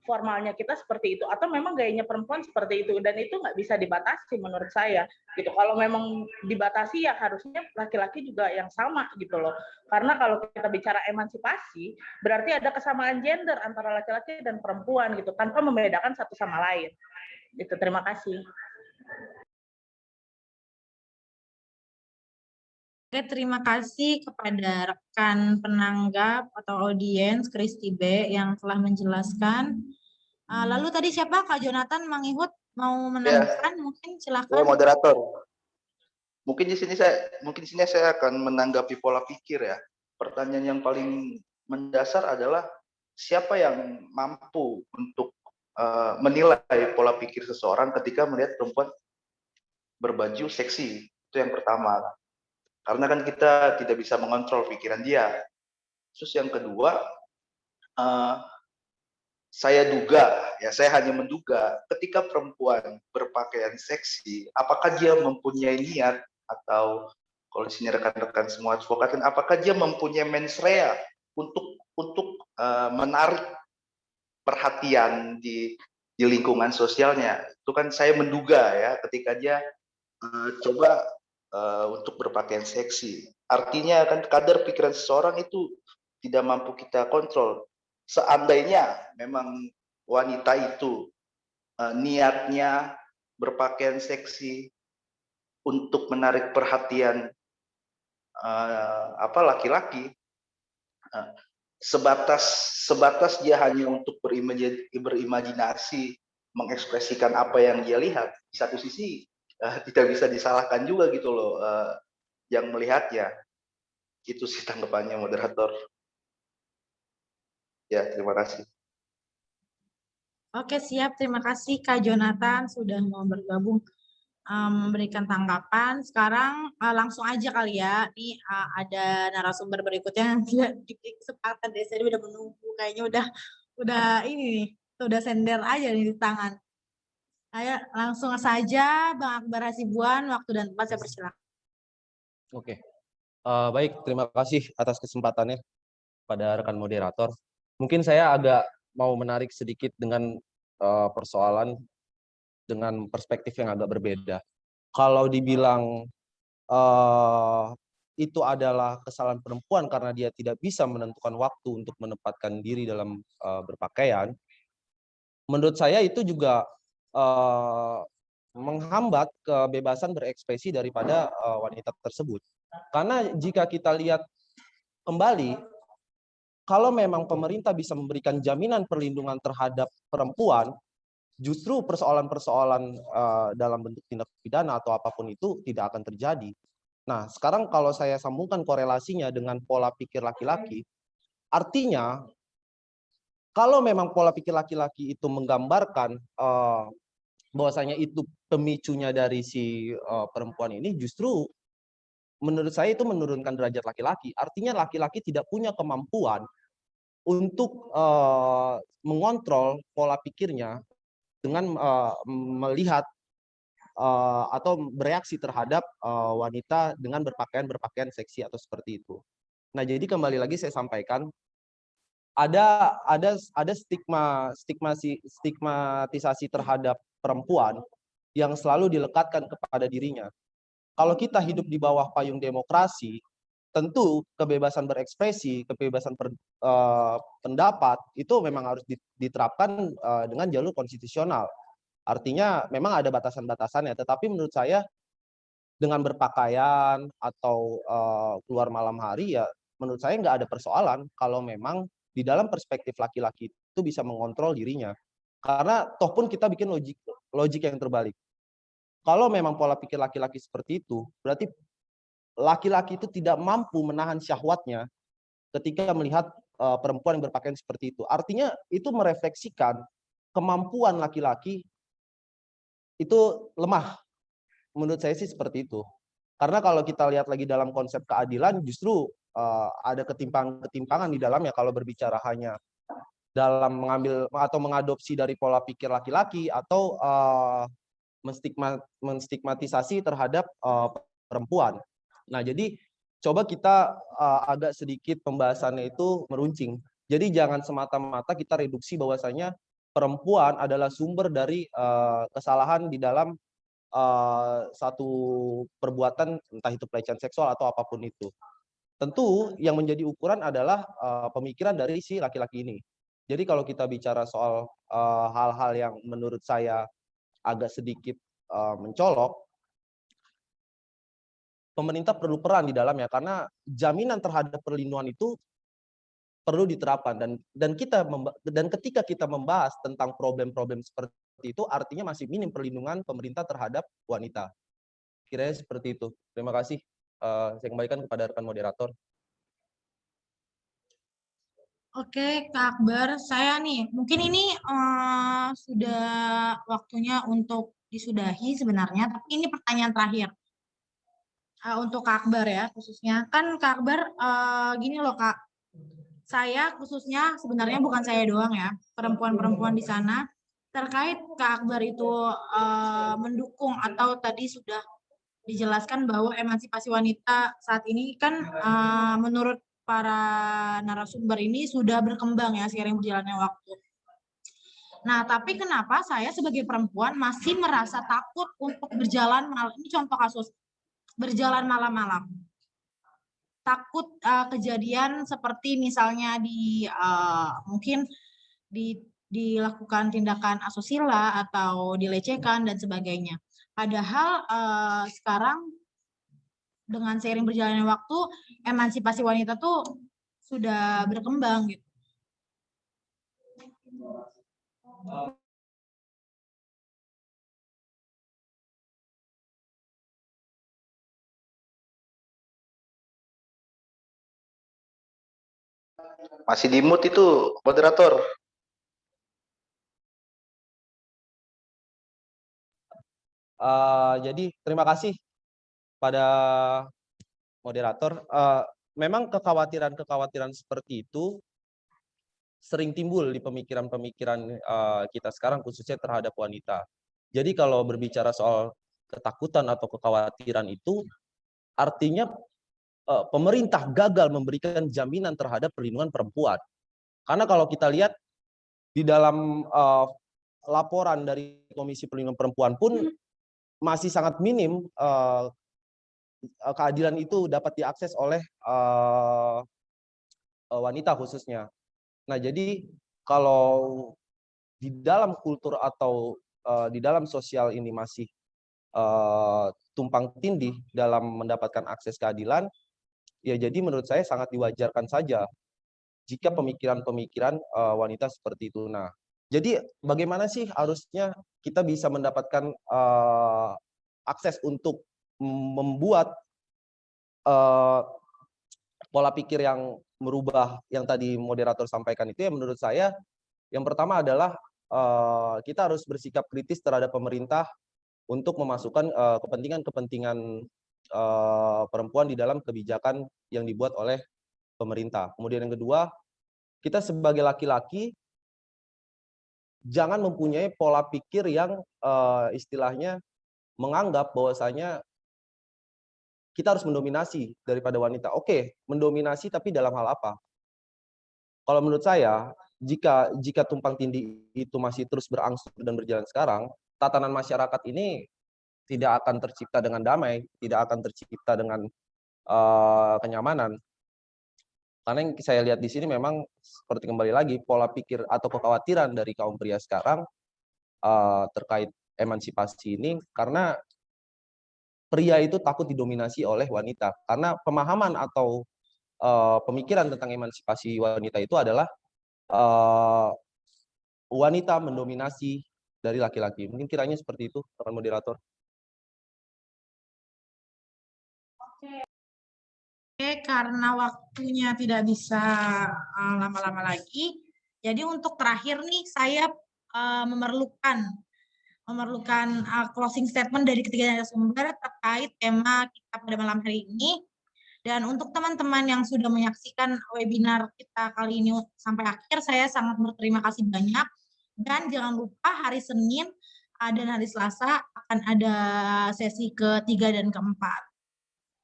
formalnya kita seperti itu, atau memang gayanya perempuan seperti itu, dan itu nggak bisa dibatasi menurut saya gitu. Kalau memang dibatasi ya harusnya laki-laki juga yang sama gitu loh, karena kalau kita bicara emansipasi berarti ada kesamaan gender antara laki-laki dan perempuan gitu, tanpa membedakan satu sama lain gitu. Terima kasih. Oke, terima kasih kepada rekan penanggap atau audiens Kristi B yang telah menjelaskan. Lalu tadi siapa? Kak Jonathan Mangihut mau menambahkan? Mungkin silakan. Moderator. Mungkin di sini saya akan menanggapi pola pikir ya. Pertanyaan yang paling mendasar adalah siapa yang mampu untuk menilai pola pikir seseorang ketika melihat perempuan berbaju seksi. Itu yang pertama. Karena kan kita tidak bisa mengontrol pikiran dia. Terus yang kedua, saya hanya menduga ketika perempuan berpakaian seksi, apakah dia mempunyai niat atau kalau di sini rekan-rekan semua advokat, apakah dia mempunyai mens rea untuk menarik perhatian di lingkungan sosialnya. Itu kan saya menduga ya ketika dia coba untuk berpakaian seksi. Artinya kan kadar pikiran seseorang itu tidak mampu kita kontrol. Seandainya memang wanita itu niatnya berpakaian seksi untuk menarik perhatian laki-laki, sebatas dia hanya untuk berimajinasi, mengekspresikan apa yang dia lihat. Di satu sisi tidak bisa disalahkan juga gitu loh yang melihatnya. Itu sih tanggapannya moderator. Ya, terima kasih. Oke, siap. Terima kasih Kak Jonathan sudah mau bergabung memberikan tanggapan. Sekarang langsung aja kali ya. Ini ada narasumber berikutnya yang tidak diberi kesempatan. Dari saya udah menunggu, kayaknya udah ini nih, udah sender aja nih di tangan. Ayo langsung saja Bang Akbar Hasibuan, waktu dan tempat saya persilakan. Oke. Baik, terima kasih atas kesempatannya pada rekan moderator. Mungkin saya agak mau menarik sedikit dengan persoalan dengan perspektif yang agak berbeda. Kalau dibilang itu adalah kesalahan perempuan karena dia tidak bisa menentukan waktu untuk menempatkan diri dalam berpakaian, menurut saya itu juga menghambat kebebasan berekspresi daripada wanita tersebut. Karena jika kita lihat kembali, kalau memang pemerintah bisa memberikan jaminan perlindungan terhadap perempuan, justru persoalan-persoalan dalam bentuk tindak pidana atau apapun itu tidak akan terjadi. Nah, sekarang kalau saya sambungkan korelasinya dengan pola pikir laki-laki, artinya kalau memang pola pikir laki-laki itu menggambarkan bahwasanya itu pemicunya dari si perempuan ini, justru menurut saya itu menurunkan derajat laki-laki. Artinya laki-laki tidak punya kemampuan untuk mengontrol pola pikirnya dengan melihat atau bereaksi terhadap wanita dengan berpakaian seksi atau seperti itu. Nah, jadi kembali lagi saya sampaikan ada stigmatisasi terhadap perempuan yang selalu dilekatkan kepada dirinya. Kalau kita hidup di bawah payung demokrasi, tentu kebebasan berekspresi, kebebasan pendapat itu memang harus diterapkan dengan jalur konstitusional. Artinya memang ada batasan-batasannya, tetapi menurut saya dengan berpakaian atau keluar malam hari, ya menurut saya nggak ada persoalan kalau memang di dalam perspektif laki-laki itu bisa mengontrol dirinya. Karena toh pun kita bikin logik yang terbalik. Kalau memang pola pikir laki-laki seperti itu, berarti laki-laki itu tidak mampu menahan syahwatnya ketika melihat perempuan yang berpakaian seperti itu. Artinya itu merefleksikan kemampuan laki-laki itu lemah. Menurut saya sih seperti itu. Karena kalau kita lihat lagi dalam konsep keadilan, justru ada ketimpangan di dalamnya kalau berbicara hanya dalam mengambil atau mengadopsi dari pola pikir laki-laki atau menstigmatisasi terhadap perempuan. Nah, jadi coba kita agak sedikit pembahasannya itu meruncing. Jadi jangan semata-mata kita reduksi bahwasanya perempuan adalah sumber dari kesalahan di dalam satu perbuatan, entah itu pelecehan seksual atau apapun itu. Tentu yang menjadi ukuran adalah pemikiran dari si laki-laki ini. Jadi kalau kita bicara soal hal-hal yang menurut saya agak sedikit mencolok, pemerintah perlu peran di dalamnya karena jaminan terhadap perlindungan itu perlu diterapkan dan ketika kita membahas tentang problem-problem seperti itu artinya masih minim perlindungan pemerintah terhadap wanita. Kiranya seperti itu. Terima kasih. Saya kembalikan kepada rekan moderator. Oke, Kak Akbar, saya nih, mungkin ini sudah waktunya untuk disudahi sebenarnya, tapi ini pertanyaan terakhir untuk Kak Akbar ya khususnya. Kan Kak Akbar gini loh Kak, saya khususnya sebenarnya bukan saya doang ya, perempuan-perempuan di sana terkait Kak Akbar itu mendukung atau tadi sudah dijelaskan bahwa emansipasi wanita saat ini kan menurut para narasumber ini sudah berkembang ya seiring berjalannya waktu. Nah, tapi kenapa saya sebagai perempuan masih merasa takut untuk berjalan malam? Ini contoh kasus, berjalan malam-malam. Takut kejadian seperti misalnya mungkin dilakukan tindakan asusila atau dilecehkan dan sebagainya. Padahal sekarang dengan seiring berjalannya waktu, emansipasi wanita tuh sudah berkembang gitu. Masih di mute itu moderator. Jadi terima kasih pada moderator. Memang kekhawatiran seperti itu sering timbul di pemikiran-pemikiran kita sekarang khususnya terhadap wanita. Jadi kalau berbicara soal ketakutan atau kekhawatiran itu artinya pemerintah gagal memberikan jaminan terhadap perlindungan perempuan. Karena kalau kita lihat di dalam laporan dari Komisi Perlindungan Perempuan pun masih sangat minim keadilan itu dapat diakses oleh wanita khususnya. Nah, jadi kalau di dalam kultur atau di dalam sosial ini masih tumpang tindih dalam mendapatkan akses keadilan, ya jadi menurut saya sangat diwajarkan saja jika pemikiran-pemikiran wanita seperti itu. Nah, jadi bagaimana sih harusnya kita bisa mendapatkan akses untuk membuat pola pikir yang merubah yang tadi moderator sampaikan itu ya menurut saya yang pertama adalah kita harus bersikap kritis terhadap pemerintah untuk memasukkan kepentingan-kepentingan perempuan di dalam kebijakan yang dibuat oleh pemerintah. Kemudian yang kedua, kita sebagai laki-laki jangan mempunyai pola pikir yang istilahnya menganggap bahwasanya kita harus mendominasi daripada wanita. Oke, mendominasi tapi dalam hal apa? Kalau menurut saya, jika tumpang tindih itu masih terus berangsur dan berjalan sekarang, tatanan masyarakat ini tidak akan tercipta dengan damai, tidak akan tercipta dengan kenyamanan. Karena yang saya lihat di sini memang seperti kembali lagi pola pikir atau kekhawatiran dari kaum pria sekarang terkait emansipasi ini karena pria itu takut didominasi oleh wanita. Karena pemahaman atau pemikiran tentang emansipasi wanita itu adalah wanita mendominasi dari laki-laki. Mungkin kiranya seperti itu, rekan moderator. Oke, karena waktunya tidak bisa lama-lama lagi, jadi untuk terakhir nih saya memerlukan closing statement dari ketiga narasumber terkait tema kita pada malam hari ini. Dan untuk teman-teman yang sudah menyaksikan webinar kita kali ini sampai akhir, saya sangat berterima kasih banyak. Dan jangan lupa hari Senin dan hari Selasa akan ada sesi ketiga dan keempat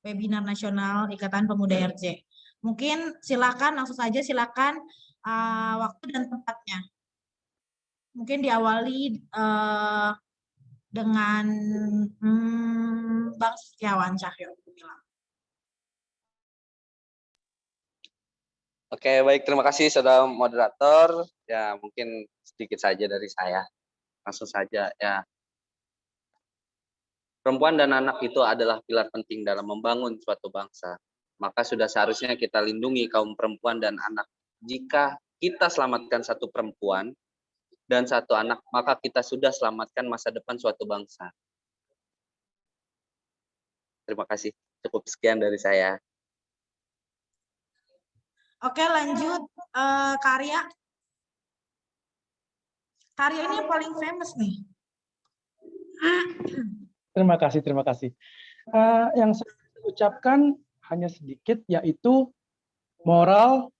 webinar nasional Ikatan Pemuda RJ. Mungkin silakan langsung saja silakan waktu dan tempatnya. Mungkin diawali dengan Bang Setiawan Cahyo. Oke, baik. Terima kasih saudara moderator. Ya, mungkin sedikit saja dari saya. Langsung saja ya. Perempuan dan anak itu adalah pilar penting dalam membangun suatu bangsa. Maka sudah seharusnya kita lindungi kaum perempuan dan anak. Jika kita selamatkan satu perempuan dan satu anak, maka kita sudah selamatkan masa depan suatu bangsa. Terima kasih. Cukup sekian dari saya. Oke, lanjut Karya. Karya ini yang paling famous nih. Terima kasih, terima kasih. Yang saya ucapkan hanya sedikit, yaitu moral,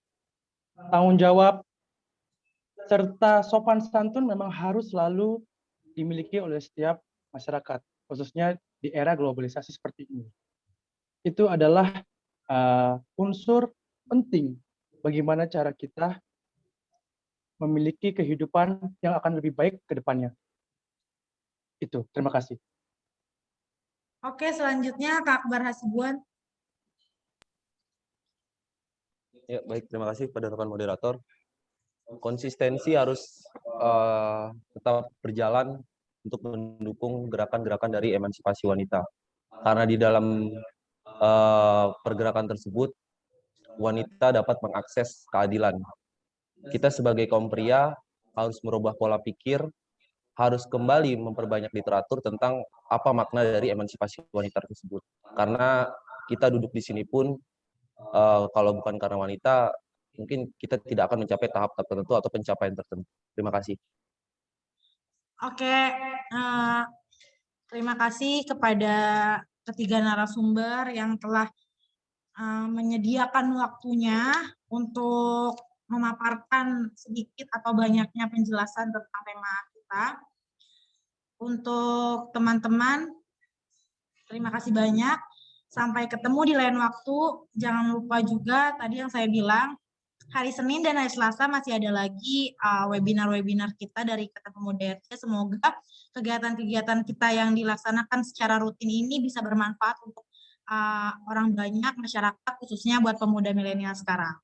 tanggung jawab, serta sopan santun memang harus selalu dimiliki oleh setiap masyarakat, khususnya di era globalisasi seperti ini. Itu adalah unsur penting bagaimana cara kita memiliki kehidupan yang akan lebih baik ke depannya. Itu, terima kasih. Oke, selanjutnya Kak Akbar Hasibuan. Ya, baik, terima kasih pada rekan moderator. Konsistensi harus tetap berjalan untuk mendukung gerakan-gerakan dari emansipasi wanita. Karena di dalam pergerakan tersebut, wanita dapat mengakses keadilan. Kita sebagai kaum pria harus merubah pola pikir, harus kembali memperbanyak literatur tentang apa makna dari emansipasi wanita tersebut. Karena kita duduk di sini pun, kalau bukan karena wanita, mungkin kita tidak akan mencapai tahap tertentu atau pencapaian tertentu. Terima kasih. Oke, terima kasih kepada ketiga narasumber yang telah menyediakan waktunya untuk memaparkan sedikit atau banyaknya penjelasan tentang tema kita. Untuk teman-teman, terima kasih banyak. Sampai ketemu di lain waktu. Jangan lupa juga tadi yang saya bilang, hari Senin dan hari Selasa masih ada lagi webinar-webinar kita dari Ikatan Pemuda RJ. Semoga kegiatan-kegiatan kita yang dilaksanakan secara rutin ini bisa bermanfaat untuk orang banyak, masyarakat, khususnya buat pemuda milenial sekarang.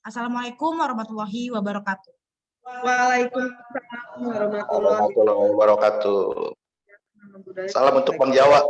Assalamualaikum warahmatullahi wabarakatuh. Waalaikumsalam warahmatullahi Wabarakatuh. Salam untuk Bang Jawa.